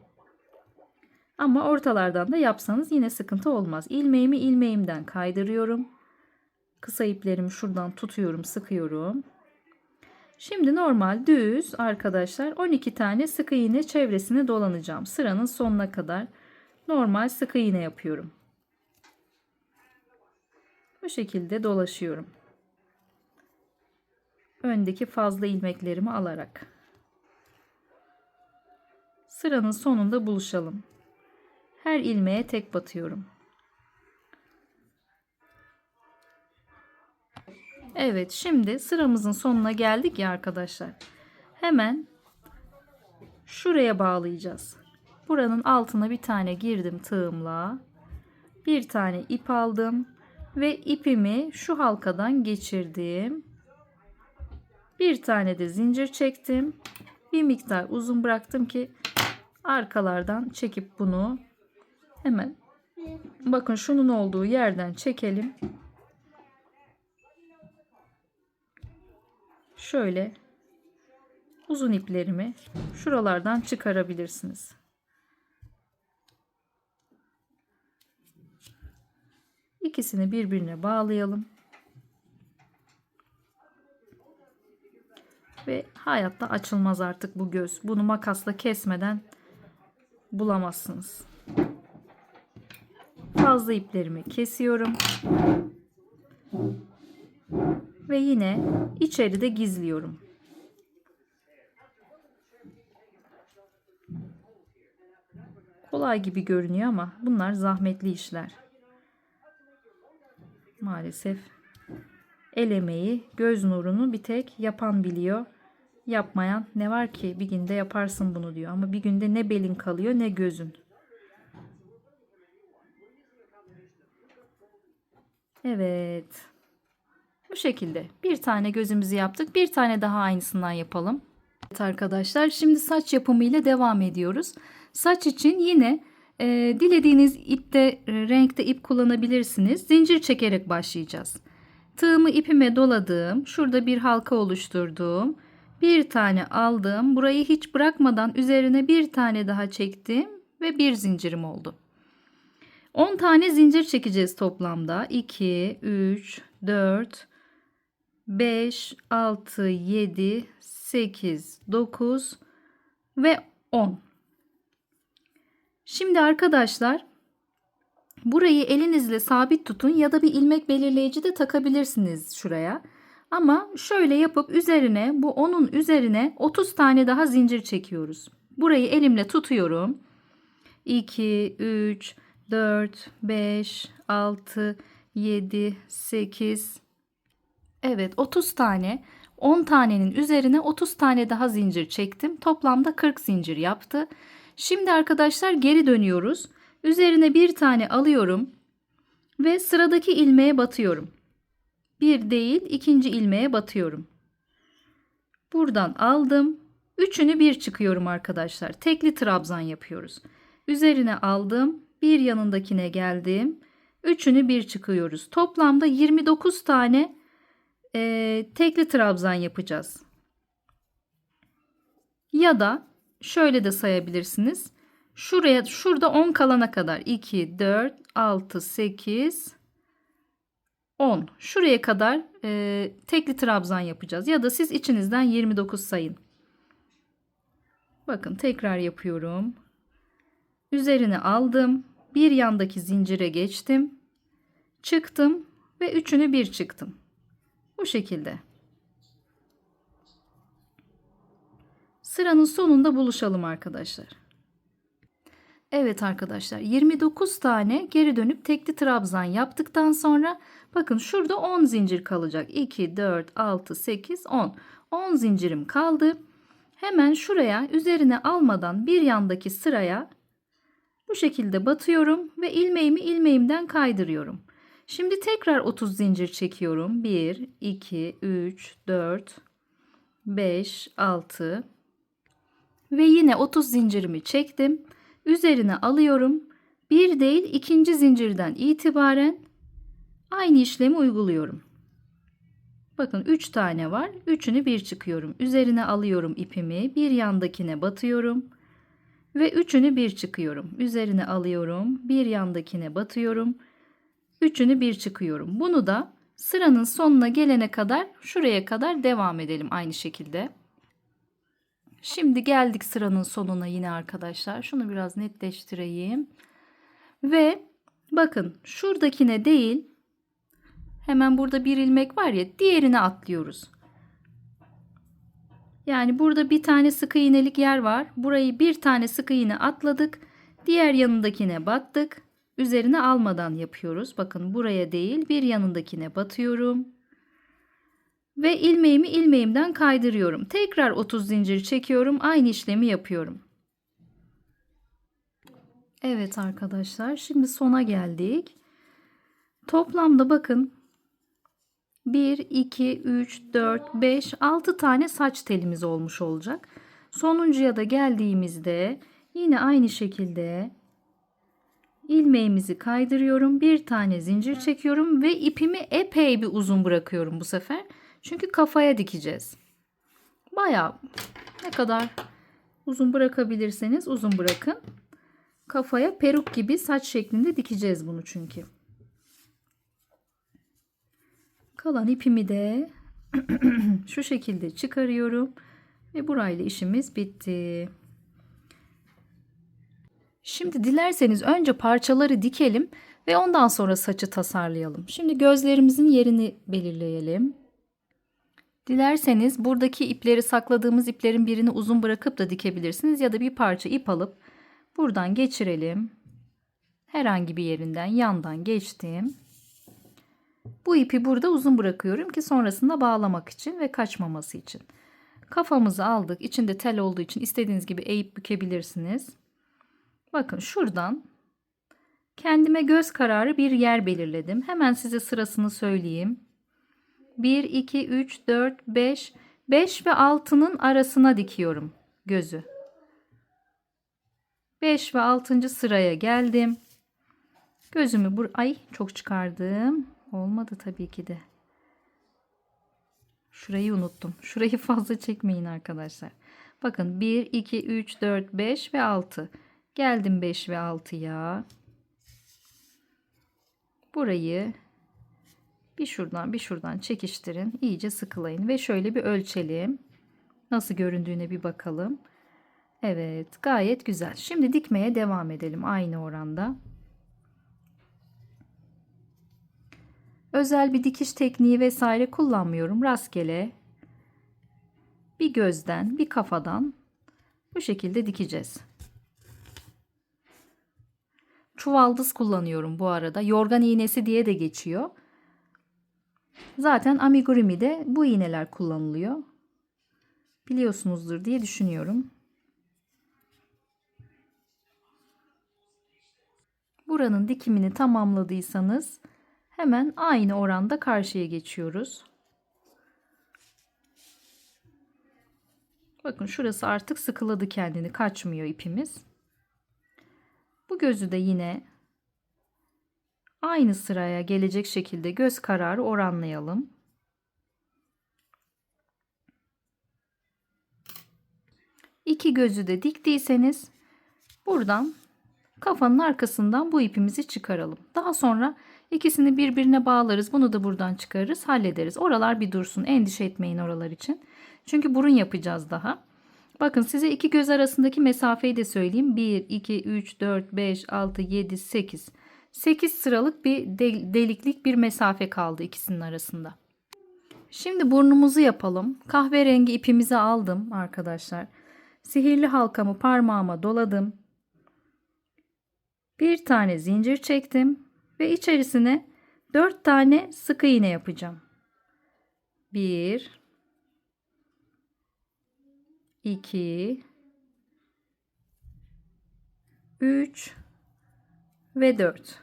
Ama ortalardan da yapsanız yine sıkıntı olmaz. İlmeğimi ilmeğimden kaydırıyorum. Kısa iplerimi şuradan tutuyorum, sıkıyorum. Şimdi normal düz arkadaşlar 12 tane sık iğne çevresini dolanacağım. Sıranın sonuna kadar normal sık iğne yapıyorum. Bu şekilde dolaşıyorum. Öndeki fazla ilmeklerimi alarak. Sıranın sonunda buluşalım. Her ilmeğe tek batıyorum. Evet, şimdi sıramızın sonuna geldik ya arkadaşlar. Hemen şuraya bağlayacağız. Buranın altına bir tane girdim tığımla. Bir tane ip aldım ve ipimi şu halkadan geçirdim. Bir tane de zincir çektim. Bir miktar uzun bıraktım ki arkalardan çekip bunu hemen, bakın şunun olduğu yerden çekelim. Şöyle uzun iplerimi şuralardan çıkarabilirsiniz. İkisini birbirine bağlayalım. Ve hayatta açılmaz artık bu göz. Bunu makasla kesmeden bulamazsınız. Fazla iplerimi kesiyorum. Ve yine içeride gizliyorum. Kolay gibi görünüyor ama bunlar zahmetli işler. Maalesef el emeği, göz nurunu bir tek yapan biliyor. Yapmayan ne var ki, bir günde yaparsın bunu diyor. Ama bir günde ne belin kalıyor ne gözün. Evet. Bu şekilde bir tane gözümüzü yaptık. Bir tane daha aynısından yapalım. Evet arkadaşlar, şimdi saç yapımı ile devam ediyoruz. Saç için yine dilediğiniz ipte, renkte ip kullanabilirsiniz. Zincir çekerek başlayacağız. Tığımı ipime doladım. Şurada bir halka oluşturdum. Bir tane aldım. Burayı hiç bırakmadan üzerine bir tane daha çektim ve bir zincirim oldu. 10 tane zincir çekeceğiz toplamda. 2, 3, 4, 5, 6, 7, 8, 9 ve 10. Şimdi arkadaşlar, burayı elinizle sabit tutun ya da bir ilmek belirleyici de takabilirsiniz şuraya. Ama şöyle yapıp üzerine, bu 10'un üzerine 30 tane daha zincir çekiyoruz. Burayı elimle tutuyorum. 2, 3, 4, 5, 6, 7, 8. Evet, 30 tane. 10 tanenin üzerine 30 tane daha zincir çektim. Toplamda 40 zincir yaptı. Şimdi arkadaşlar geri dönüyoruz. Üzerine bir tane alıyorum ve sıradaki ilmeğe batıyorum. Bir değil, ikinci ilmeğe batıyorum. Buradan aldım. Üçünü bir çıkıyorum arkadaşlar. Tekli trabzan yapıyoruz. Üzerine aldım. Bir yanındakine geldim. Üçünü bir çıkıyoruz. Toplamda 29 tane tekli trabzan yapacağız. Ya da şöyle de sayabilirsiniz. Şurada 10 kalana kadar 2, 4, 6, 8, 10. Şuraya kadar tekli trabzan yapacağız. Ya da siz içinizden 29 sayın. Bakın tekrar yapıyorum. Üzerine aldım. Bir yandaki zincire geçtim. Çıktım ve üçünü bir çıktım. Bu şekilde. Sıranın sonunda buluşalım arkadaşlar. Evet arkadaşlar, 29 tane geri dönüp tekli trabzan yaptıktan sonra bakın şurada 10 zincir kalacak. 2, 4, 6, 8, 10. 10 zincirim kaldı. Hemen şuraya üzerine almadan bir yandaki sıraya bu şekilde batıyorum ve ilmeğimi ilmeğimden kaydırıyorum. Şimdi tekrar 30 zincir çekiyorum. 1, 2, 3, 4, 5, 6 ve yine 30 zincirimi çektim. Üzerine alıyorum. Bir değil, ikinci zincirden itibaren aynı işlemi uyguluyorum. Bakın 3 tane var. Üçünü bir çıkıyorum. Üzerine alıyorum ipimi. Bir yandakine batıyorum. Ve üçünü bir çıkıyorum. Üzerine alıyorum. Bir yandakine batıyorum. Üçünü bir çıkıyorum. Bunu da sıranın sonuna gelene kadar, şuraya kadar devam edelim aynı şekilde. Şimdi geldik sıranın sonuna yine arkadaşlar. Şunu biraz netleştireyim. Ve bakın şuradakine değil, Hemen burada bir ilmek var ya, diğerine atlıyoruz. Yani burada bir tane sık iğnelik yer var. Burayı bir tane sık iğne atladık. Diğer yanındakine battık. Üzerine almadan yapıyoruz. Bakın buraya değil, bir yanındakine batıyorum. Ve ilmeğimi ilmeğimden kaydırıyorum. Tekrar 30 zincir çekiyorum. Aynı işlemi yapıyorum. Evet arkadaşlar, şimdi sona geldik. Toplamda bakın 1, 2, 3, 4, 5, 6 tane saç telimiz olmuş olacak. Sonuncuya da geldiğimizde yine aynı şekilde ilmeğimizi kaydırıyorum. Bir tane zincir çekiyorum ve ipimi epey bir uzun bırakıyorum bu sefer. Çünkü kafaya dikeceğiz. Bayağı, ne kadar uzun bırakabilirseniz uzun bırakın. Kafaya peruk gibi saç şeklinde dikeceğiz bunu çünkü. Kalan ipimi de şu şekilde çıkarıyorum ve burayla işimiz bitti. Şimdi dilerseniz önce parçaları dikelim ve ondan sonra saçı tasarlayalım. Şimdi gözlerimizin yerini belirleyelim. Dilerseniz buradaki ipleri, sakladığımız iplerin birini uzun bırakıp da dikebilirsiniz ya da bir parça ip alıp buradan geçirelim. Herhangi bir yerinden, yandan geçtim. Bu ipi burada uzun bırakıyorum ki sonrasında bağlamak için ve kaçmaması için. Kafamızı aldık. İçinde tel olduğu için istediğiniz gibi eğip bükebilirsiniz. Bakın şuradan kendime göz kararı bir yer belirledim. Hemen size sırasını söyleyeyim. 1, 2, 3, 4, 5. 5 ve 6'nın arasına dikiyorum gözü. 5 ve 6. sıraya geldim. Gözümü ay çok çıkardım. Olmadı tabii ki de. Şurayı unuttum. Şurayı fazla çekmeyin arkadaşlar. Bakın 1, 2, 3, 4, 5 ve 6. Geldim 5 ve 6'ya. Burayı bir şuradan bir şuradan çekiştirin. İyice sıkılayın ve şöyle bir ölçelim. Nasıl göründüğüne bir bakalım. Evet, gayet güzel. Şimdi dikmeye devam edelim aynı oranda. Özel bir dikiş tekniği vesaire kullanmıyorum. Rastgele bir gözden, bir kafadan bu şekilde dikeceğiz. Çuvaldız kullanıyorum bu arada. Yorgan iğnesi diye de geçiyor. Zaten amigurumi'de bu iğneler kullanılıyor. Biliyorsunuzdur diye düşünüyorum. Buranın dikimini tamamladıysanız hemen aynı oranda karşıya geçiyoruz. Bakın şurası artık sıkıladı kendini, kaçmıyor ipimiz. Bu gözü de yine aynı sıraya gelecek şekilde göz kararı oranlayalım. İki gözü de diktiyseniz buradan kafanın arkasından bu ipimizi çıkaralım. Daha sonra ikisini birbirine bağlarız. Bunu da buradan çıkarırız, hallederiz. Oralar bir dursun. Endişe etmeyin oralar için. Çünkü burun yapacağız daha. Bakın size iki göz arasındaki mesafeyi de söyleyeyim. 1, 2, 3, 4, 5, 6, 7, 8. 8 sıralık bir deliklik bir mesafe kaldı ikisinin arasında. Şimdi burnumuzu yapalım. Kahverengi ipimizi aldım arkadaşlar. Sihirli halkamı parmağıma doladım. Bir tane zincir çektim ve içerisine 4 tane sık iğne yapacağım. 1 2 3 ve 4.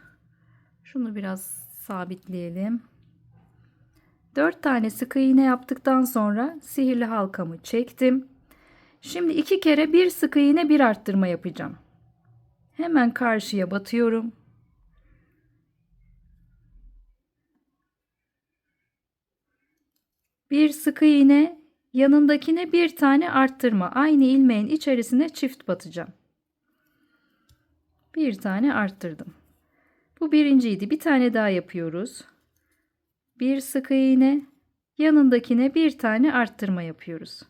Şunu biraz sabitleyelim. 4 tane sık iğne yaptıktan sonra sihirli halkamı çektim. Şimdi 2 kere bir sık iğne bir arttırma yapacağım. Hemen karşıya batıyorum. Bir sık iğne, yanındakine bir tane arttırma. Aynı ilmeğin içerisine çift batacağım. Bir tane arttırdım. Bu birinciydi. Bir tane daha yapıyoruz. Bir sık iğne, yanındakine bir tane arttırma yapıyoruz.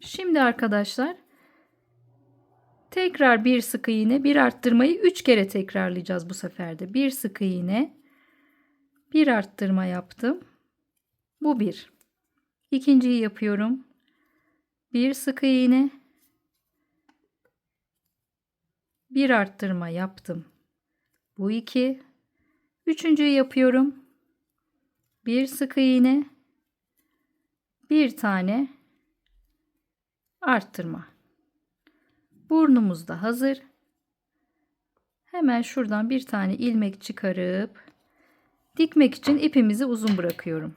Şimdi arkadaşlar Tekrar bir sık iğne, bir arttırmayı 3 kere tekrarlayacağız bu sefer de. Bir sık iğne, bir arttırma yaptım. Bu bir. İkinciyi yapıyorum. Bir sık iğne, bir arttırma yaptım. Bu 2. Üçüncüyü yapıyorum. Bir sık iğne, bir tane arttırma. Burnumuz da hazır. Hemen şuradan bir tane ilmek çıkarıp dikmek için ipimizi uzun bırakıyorum.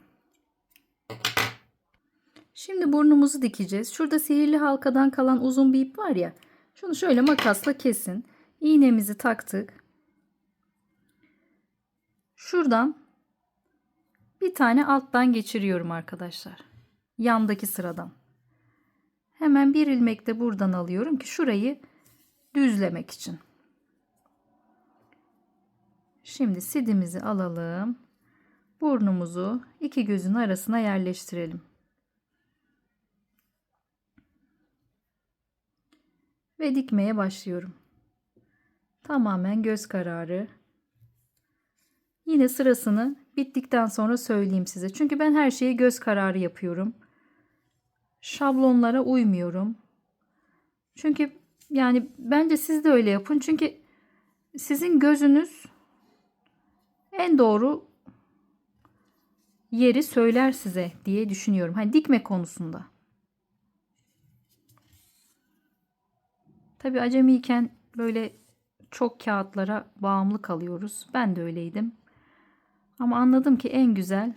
Şimdi burnumuzu dikeceğiz. Şurada sihirli halkadan kalan uzun bir ip var ya. Şunu şöyle makasla kesin. İğnemizi taktık. Şuradan bir tane alttan geçiriyorum arkadaşlar. Yandaki sıradan. Hemen bir ilmek de buradan alıyorum ki şurayı düzlemek için. Şimdi sidimizi alalım. Burnumuzu iki gözün arasına yerleştirelim. Ve dikmeye başlıyorum. Tamamen göz kararı. Yine sırasını bittikten sonra söyleyeyim size. Çünkü ben her şeyi göz kararı yapıyorum. Şablonlara uymuyorum. Çünkü yani bence siz de öyle yapın. Çünkü sizin gözünüz en doğru yeri söyler size diye düşünüyorum. Hani dikme konusunda. Tabii acemiyken böyle çok kağıtlara bağımlı kalıyoruz. Ben de öyleydim. Ama anladım ki en güzel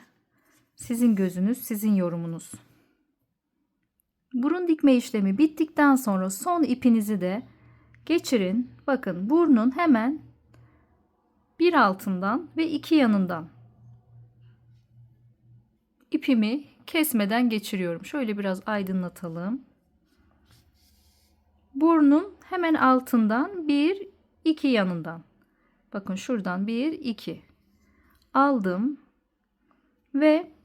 sizin gözünüz, sizin yorumunuz. Burun dikme işlemi bittikten sonra son ipinizi de geçirin. Bakın burnun hemen bir altından ve iki yanından ipimi kesmeden geçiriyorum. Şöyle biraz aydınlatalım. Burnun hemen altından bir, iki yanından. Bakın şuradan bir, iki. Aldım ve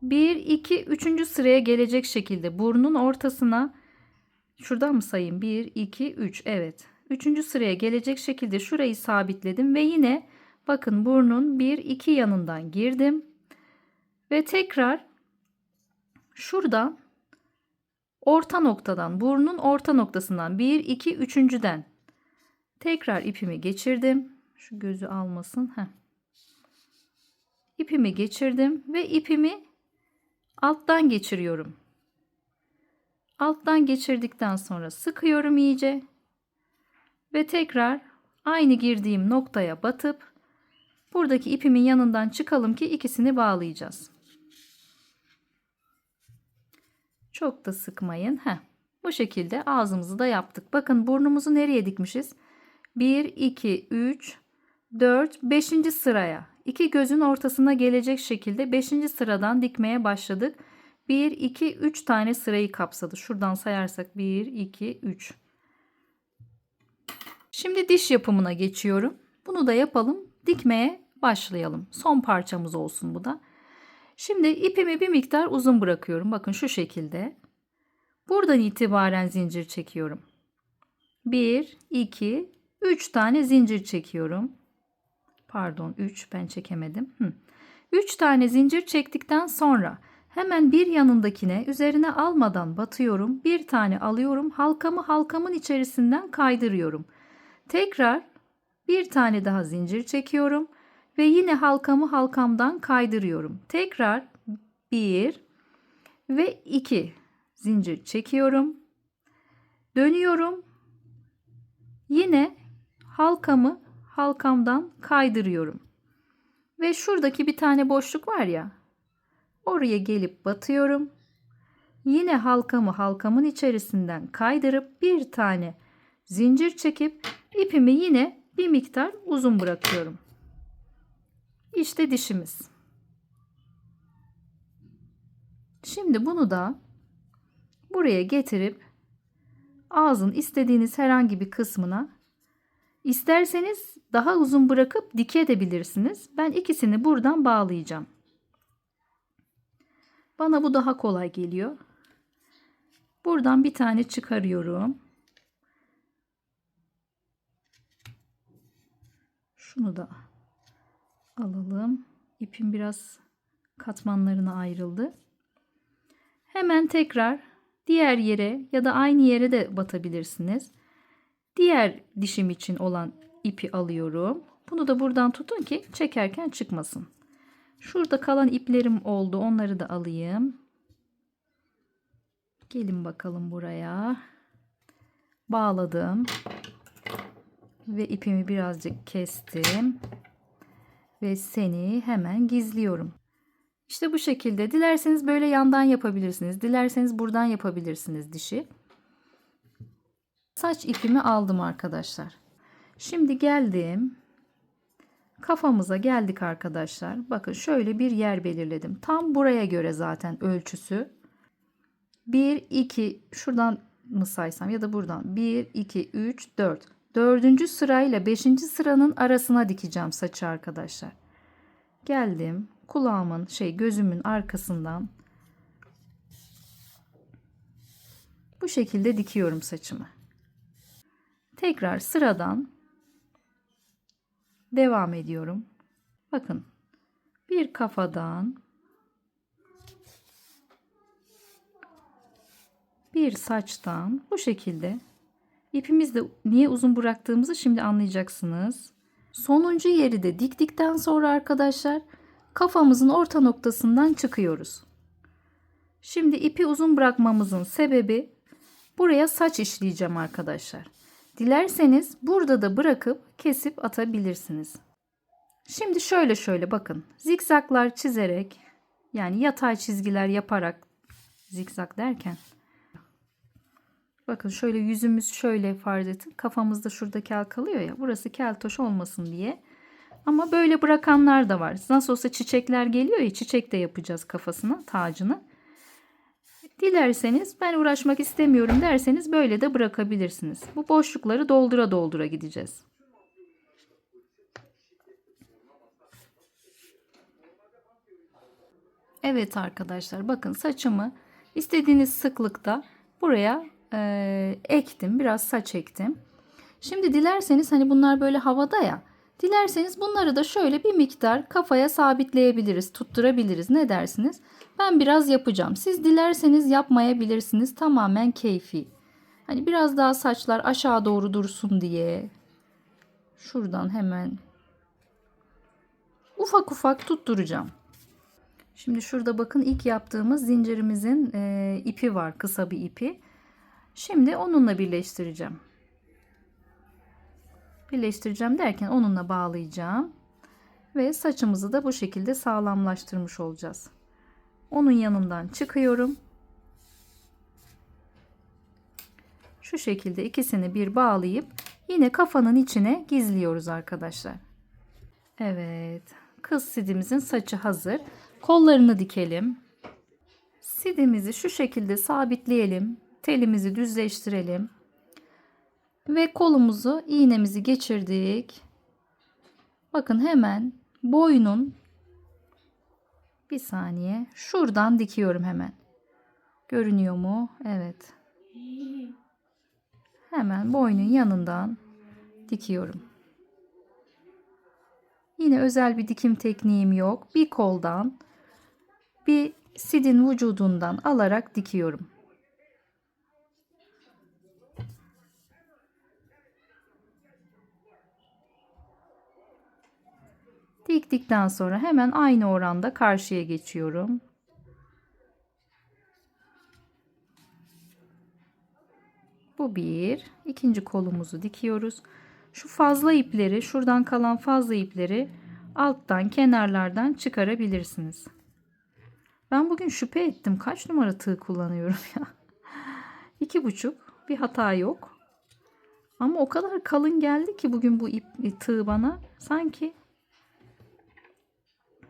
1, 2, 3. sıraya gelecek şekilde burnun ortasına şuradan mı sayayım? 1, 2, 3. Evet. 3. sıraya gelecek şekilde şurayı sabitledim ve yine bakın burnun 1, 2 yanından girdim. Ve tekrar şuradan orta noktadan, burnun orta noktasından 1, 2, 3.'den tekrar ipimi geçirdim. Şu gözü almasın. İpimi geçirdim ve ipimi alttan geçiriyorum. Alttan geçirdikten sonra sıkıyorum iyice ve tekrar aynı girdiğim noktaya batıp buradaki ipimin yanından çıkalım ki ikisini bağlayacağız. Çok da sıkmayın. Bu şekilde ağzımızı da yaptık. Bakın burnumuzu nereye dikmişiz? 1, 2, 3, 4, 5. sıraya. İki gözün ortasına gelecek şekilde 5. sıradan dikmeye başladık. 1, 2, 3 tane sırayı kapsadı. Şuradan sayarsak 1, 2, 3. Şimdi diş yapımına geçiyorum. Bunu da yapalım. Dikmeye başlayalım. Son parçamız olsun bu da. Şimdi ipimi bir miktar uzun bırakıyorum. Bakın şu şekilde. Buradan itibaren zincir çekiyorum. 1, 2, 3 tane zincir çekiyorum. Pardon 3 ben çekemedim. 3 tane zincir çektikten sonra hemen bir yanındakine üzerine almadan batıyorum. Bir tane alıyorum. Halkamı halkamın içerisinden kaydırıyorum. Tekrar bir tane daha zincir çekiyorum. Ve yine halkamı halkamdan kaydırıyorum. Tekrar 1 ve 2 zincir çekiyorum. Dönüyorum. Yine halkamı halkamdan kaydırıyorum. Ve şuradaki bir tane boşluk var ya. Oraya gelip batıyorum. Yine halkamı halkamın içerisinden kaydırıp bir tane zincir çekip ipimi yine bir miktar uzun bırakıyorum. İşte dişimiz. Şimdi bunu da buraya getirip ağzın istediğiniz herhangi bir kısmına isterseniz daha uzun bırakıp dikebilirsiniz. Ben ikisini buradan bağlayacağım. Bana bu daha kolay geliyor. Buradan bir tane çıkarıyorum. Şunu da alalım. İpim biraz katmanlarına ayrıldı. Hemen tekrar diğer yere ya da aynı yere de batabilirsiniz. Diğer dişim için olan ipi alıyorum. Bunu da buradan tutun ki çekerken çıkmasın. Şurada kalan iplerim oldu. Onları da alayım. Gelin bakalım buraya. Bağladım. Ve ipimi birazcık kestim. Ve seni hemen gizliyorum. İşte bu şekilde. Dilerseniz böyle yandan yapabilirsiniz. Dilerseniz buradan yapabilirsiniz dişi. Saç ipimi aldım arkadaşlar. Şimdi geldim. Kafamıza geldik arkadaşlar. Bakın şöyle bir yer belirledim. Tam buraya göre zaten ölçüsü. 1, 2 şuradan mı saysam ya da buradan. 1, 2, 3, 4. Dördüncü sırayla 5. sıranın arasına dikeceğim saçı arkadaşlar. Geldim. Kulağımın gözümün arkasından bu şekilde dikiyorum saçımı. Tekrar sıradan devam ediyorum. Bakın bir kafadan bir saçtan bu şekilde ipimizde niye uzun bıraktığımızı şimdi anlayacaksınız. Sonuncu yeri de diktikten sonra arkadaşlar kafamızın orta noktasından çıkıyoruz. Şimdi ipi uzun bırakmamızın sebebi buraya saç işleyeceğim arkadaşlar. Dilerseniz burada da bırakıp kesip atabilirsiniz. Şimdi şöyle bakın. Zikzaklar çizerek yani yatay çizgiler yaparak zikzak derken bakın şöyle yüzümüz şöyle farz edin. Kafamızda şurada kel kalıyor ya. Burası keltoş olmasın diye. Ama böyle bırakanlar da var. Nasıl olsa çiçekler geliyor ya. Çiçek de yapacağız kafasına, tacını. Dilerseniz ben uğraşmak istemiyorum derseniz böyle de bırakabilirsiniz. Bu boşlukları doldura doldura gideceğiz. Evet arkadaşlar bakın saçımı istediğiniz sıklıkta buraya ektim. Biraz saç ektim. Şimdi dilerseniz hani bunlar böyle havada ya. Dilerseniz bunları da şöyle bir miktar kafaya sabitleyebiliriz, tutturabiliriz. Ne dersiniz? Ben biraz yapacağım. Siz dilerseniz yapmayabilirsiniz. Tamamen keyfi. Hani biraz daha saçlar aşağı doğru dursun diye. Şuradan hemen ufak ufak tutturacağım. Şimdi şurada bakın ilk yaptığımız zincirimizin ipi var. Kısa bir ipi. Şimdi onunla birleştireceğim. Birleştireceğim derken onunla bağlayacağım. Ve saçımızı da bu şekilde sağlamlaştırmış olacağız. Onun yanından çıkıyorum. Şu şekilde ikisini bir bağlayıp yine kafanın içine gizliyoruz arkadaşlar. Evet. Kız sidimizin saçı hazır. Kollarını dikelim. Sidimizi şu şekilde sabitleyelim. Telimizi düzleştirelim. Ve kolumuzu iğnemizi geçirdik. Bakın hemen boynun bir saniye şuradan dikiyorum hemen. Görünüyor mu? Evet. Hemen boynun yanından dikiyorum. Yine özel bir dikim tekniğim yok. Bir koldan bir sidin vücudundan alarak dikiyorum. Diktikten sonra hemen aynı oranda karşıya geçiyorum. Bu bir. İkinci kolumuzu dikiyoruz. Şu fazla ipleri, şuradan kalan fazla ipleri alttan, kenarlardan çıkarabilirsiniz. Ben bugün şüphe ettim. Kaç numara tığ kullanıyorum ya? 2,5. Bir hata yok. Ama o kadar kalın geldi ki bugün bu tığ bana. Sanki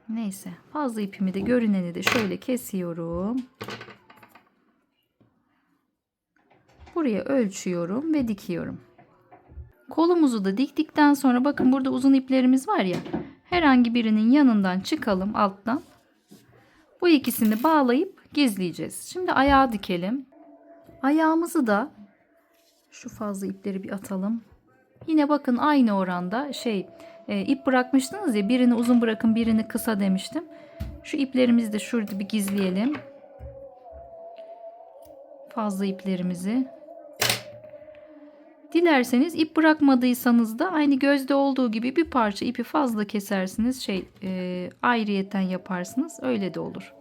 neyse. Fazla ipimi de görüneni de şöyle kesiyorum. Buraya ölçüyorum ve dikiyorum. Kolumuzu da diktikten sonra bakın burada uzun iplerimiz var ya. Herhangi birinin yanından çıkalım alttan. Bu ikisini bağlayıp gizleyeceğiz. Şimdi ayağı dikelim. Ayağımızı da şu fazla ipleri bir atalım. Yine bakın aynı oranda ip bırakmıştınız ya, birini uzun bırakın birini kısa demiştim. Şu iplerimizi de şurada bir gizleyelim. Fazla iplerimizi. Dilerseniz ip bırakmadıysanız da aynı gözde olduğu gibi bir parça ipi fazla kesersiniz. Ayrıyeten yaparsınız. Öyle de olur.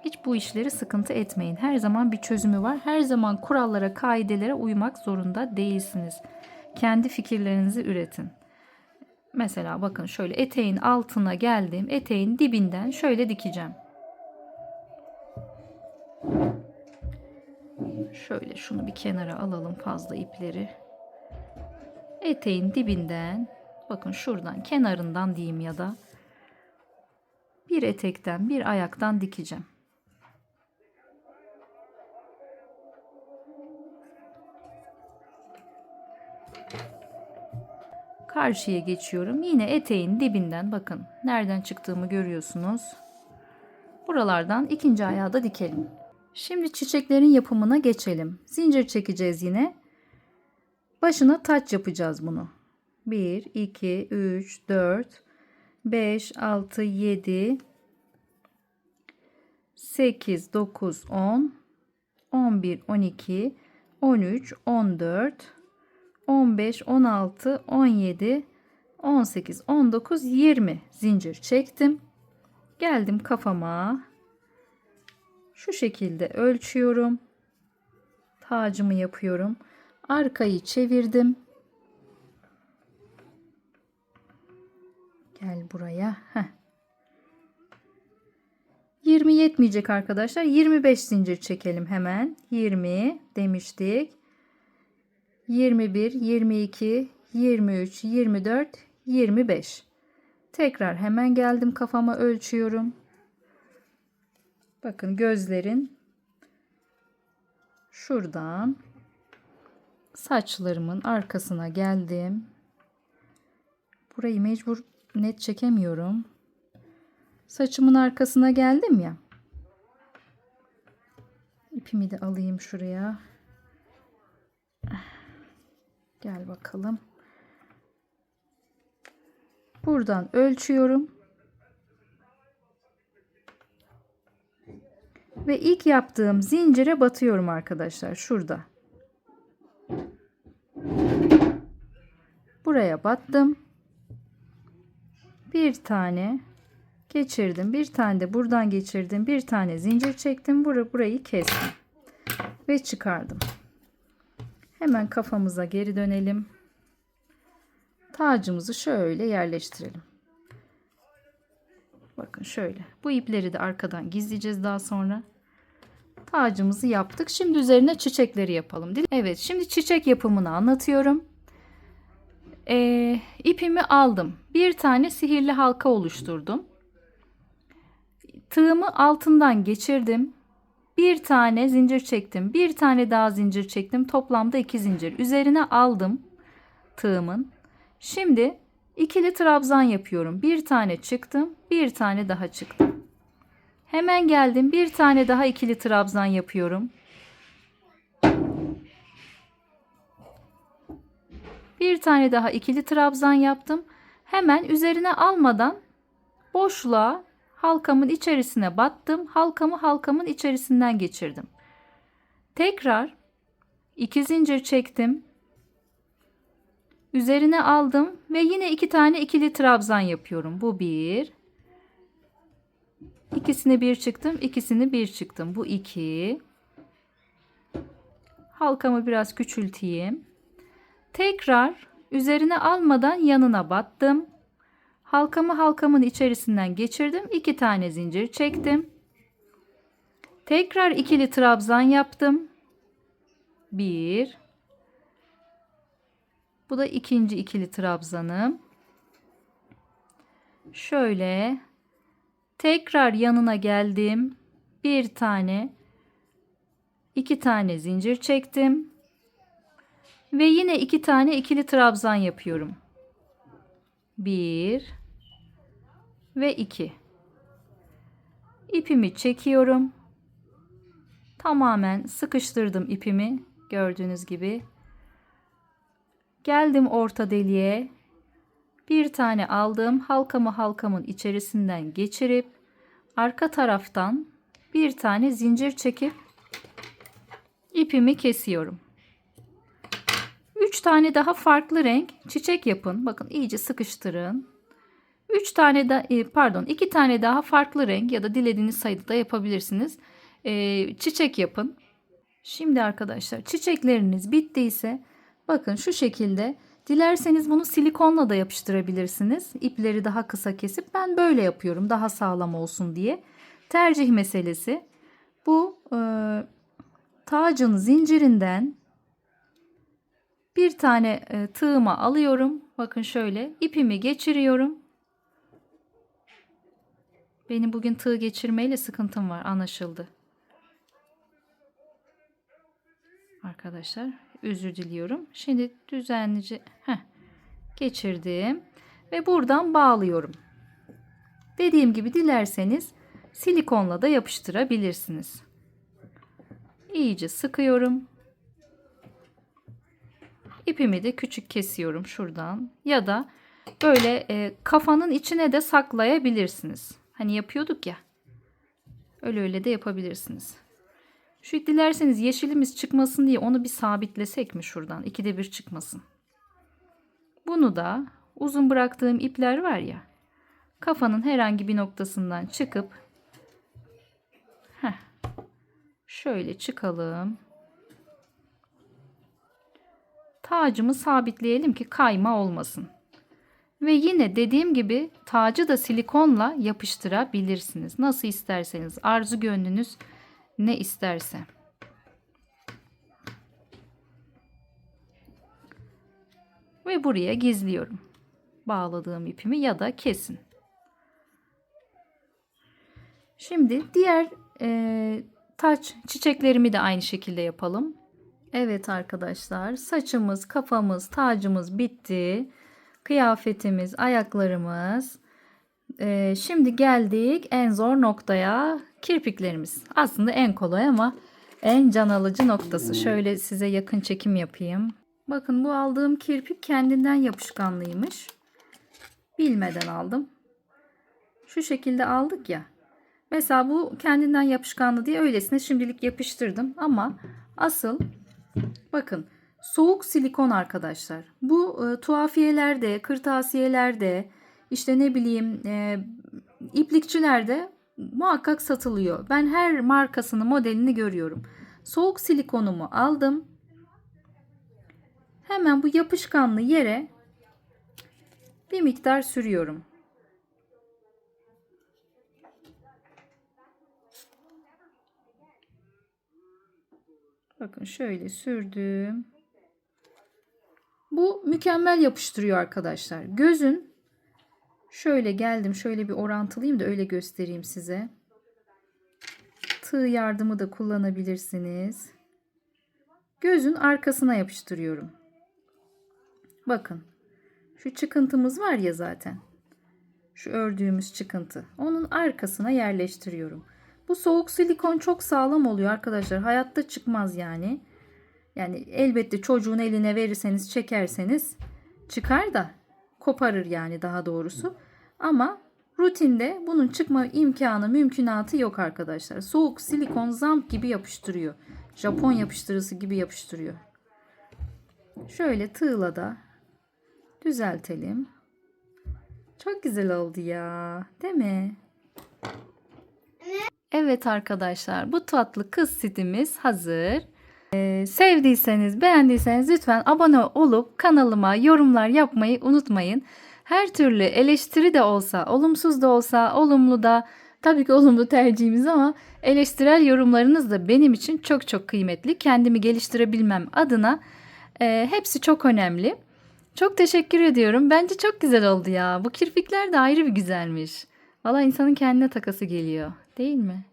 Hiç bu işleri sıkıntı etmeyin. Her zaman bir çözümü var. Her zaman kurallara, kaidelere uymak zorunda değilsiniz. Kendi fikirlerinizi üretin. Mesela bakın şöyle eteğin altına geldim. Eteğin dibinden şöyle dikeceğim. Şöyle şunu bir kenara alalım, fazla ipleri. Eteğin dibinden, bakın şuradan kenarından diyeyim ya da bir etekten bir ayaktan dikeceğim. Karşıya geçiyorum. Yine eteğin dibinden, bakın nereden çıktığımı görüyorsunuz. Buralardan ikinci ayağı da dikelim. Şimdi çiçeklerin yapımına geçelim. Zincir çekeceğiz yine. Başına taç yapacağız bunu. 1, 2, 3, 4, 5, 6, 7, 8, 9, 10, 11, 12, 13, 14, 15, 16, 17, 18, 19, 20 zincir çektim. Geldim kafama. Şu şekilde ölçüyorum. Tacımı yapıyorum. Arkayı çevirdim. Gel buraya. 20 yetmeyecek arkadaşlar. 25 zincir çekelim hemen. 20 demiştik. 21, 22, 23, 24, 25. Tekrar hemen geldim kafama ölçüyorum. Bakın gözlerin şuradan saçlarımın arkasına geldim. Burayı mecbur net çekemiyorum. Saçımın arkasına geldim ya. İpimi de alayım şuraya. Gel bakalım. Buradan ölçüyorum. Ve ilk yaptığım zincire batıyorum arkadaşlar. Şurada. Buraya battım. Bir tane geçirdim. Bir tane de buradan geçirdim. Bir tane zincir çektim. Burayı kestim. Ve çıkardım. Hemen kafamıza geri dönelim. Tacımızı şöyle yerleştirelim. Bakın şöyle. Bu ipleri de arkadan gizleyeceğiz daha sonra. Tacımızı yaptık. Şimdi üzerine çiçekleri yapalım. Evet, şimdi çiçek yapımını anlatıyorum. İpimi aldım. Bir tane sihirli halka oluşturdum. Tığımı altından geçirdim. Bir tane zincir çektim. Bir tane daha zincir çektim. Toplamda 2 zincir. Üzerine aldım tığımın. Şimdi ikili trabzan yapıyorum. Bir tane çıktım. Bir tane daha çıktım. Hemen geldim. Bir tane daha ikili trabzan yapıyorum. Bir tane daha ikili trabzan yaptım. Hemen üzerine almadan boşluğa halkamın içerisine battım. Halkamın içerisinden geçirdim. Tekrar 2 zincir çektim. Üzerine aldım ve yine 2 tane ikili trabzan yapıyorum. Bu 1. İkisini bir çıktım, ikisini bir çıktım. Bu 2. Halkamı biraz küçülteyim. Tekrar üzerine almadan yanına battım. Halkamın içerisinden geçirdim. 2 tane zincir çektim. Tekrar ikili trabzan yaptım. 1. Bu da ikinci ikili trabzanım. Şöyle tekrar yanına geldim. Bir tane, 2 tane zincir çektim. Ve yine 2 tane ikili trabzan yapıyorum. 1 ve 2. İpimi çekiyorum. Tamamen sıkıştırdım ipimi. Gördüğünüz gibi. Geldim orta deliğe. Bir tane aldım. Halkamı halkamın içerisinden geçirip arka taraftan bir tane zincir çekip ipimi kesiyorum. 3 tane daha farklı renk çiçek yapın. Bakın iyice sıkıştırın. 2 tane daha farklı renk ya da dilediğiniz sayıda da yapabilirsiniz. Çiçek yapın. Şimdi arkadaşlar çiçekleriniz bittiyse bakın şu şekilde, dilerseniz bunu silikonla da yapıştırabilirsiniz. İpleri daha kısa kesip, ben böyle yapıyorum daha sağlam olsun diye. Tercih meselesi. Bu tacın zincirinden bir tane tığıma alıyorum. Bakın şöyle ipimi geçiriyorum. Benim bugün tığ geçirmeyle sıkıntım var, anlaşıldı. Arkadaşlar özür diliyorum. Şimdi düzenlice geçirdim ve buradan bağlıyorum. Dediğim gibi dilerseniz silikonla da yapıştırabilirsiniz. İyice sıkıyorum. İpimi de küçük kesiyorum şuradan, ya da böyle kafanın içine de saklayabilirsiniz. Hani yapıyorduk ya, öyle de yapabilirsiniz. Şu dilerseniz yeşilimiz çıkmasın diye onu bir sabitlesek mi şuradan? 2'de 1 çıkmasın. Bunu da uzun bıraktığım ipler var ya, kafanın herhangi bir noktasından çıkıp şöyle çıkalım. Tacımı sabitleyelim ki kayma olmasın. Ve yine dediğim gibi tacı da silikonla yapıştırabilirsiniz. Nasıl isterseniz, arzu gönlünüz ne isterse. Ve buraya gizliyorum bağladığım ipimi, ya da kesin. Şimdi diğer taç çiçeklerimi de aynı şekilde yapalım. Evet arkadaşlar, saçımız, kafamız, tacımız bitti. Kıyafetimiz, ayaklarımız. Şimdi geldik en zor noktaya. Kirpiklerimiz. Aslında en kolay ama en can alıcı noktası. Şöyle size yakın çekim yapayım. Bakın, bu aldığım kirpik kendinden yapışkanlıymış. Bilmeden aldım. Şu şekilde aldık ya. Mesela bu kendinden yapışkanlı diye öylesine şimdilik yapıştırdım. Ama asıl bakın, soğuk silikon arkadaşlar. Bu tuhafiyelerde, kırtasiyelerde, işte ne bileyim iplikçilerde muhakkak satılıyor. Ben her markasını, modelini görüyorum. Soğuk silikonumu aldım. Hemen bu yapışkanlı yere bir miktar sürüyorum. Bakın şöyle sürdüm. Bu mükemmel yapıştırıyor arkadaşlar. Gözün şöyle geldim, şöyle bir orantılayayım da öyle göstereyim size. Tığ yardımı da kullanabilirsiniz. Gözün arkasına yapıştırıyorum. Bakın. Şu çıkıntımız var ya zaten. Şu ördüğümüz çıkıntı. Onun arkasına yerleştiriyorum. Bu soğuk silikon çok sağlam oluyor arkadaşlar. Hayatta çıkmaz yani. Yani elbette çocuğun eline verirseniz, çekerseniz çıkar da koparır yani, daha doğrusu. Ama rutinde bunun çıkma imkanı, mümkünatı yok arkadaşlar. Soğuk silikon zamp gibi yapıştırıyor. Japon yapıştırıcısı gibi yapıştırıyor. Şöyle tığla da düzeltelim. Çok güzel oldu ya, değil mi? Evet arkadaşlar, bu tatlı kız setimiz hazır. Sevdiyseniz, beğendiyseniz lütfen abone olup kanalıma yorumlar yapmayı unutmayın. Her türlü eleştiri de olsa, olumsuz da olsa, olumlu da, tabii ki olumlu tercihimiz, ama eleştirel yorumlarınız da benim için çok çok kıymetli. Kendimi geliştirebilmem adına hepsi çok önemli. Çok teşekkür ediyorum. Bence çok güzel oldu ya. Bu kirpikler de ayrı bir güzelmiş. Valla insanın kendine takası geliyor, değil mi?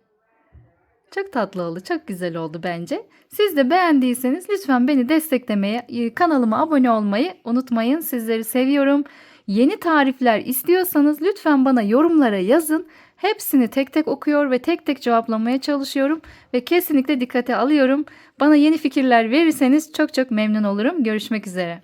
Çok tatlı oldu, çok güzel oldu bence. Siz de beğendiyseniz lütfen beni desteklemeye, kanalıma abone olmayı unutmayın. Sizleri seviyorum. Yeni tarifler istiyorsanız lütfen bana yorumlara yazın. Hepsini tek tek okuyor ve tek tek cevaplamaya çalışıyorum ve kesinlikle dikkate alıyorum. Bana yeni fikirler verirseniz çok çok memnun olurum. Görüşmek üzere.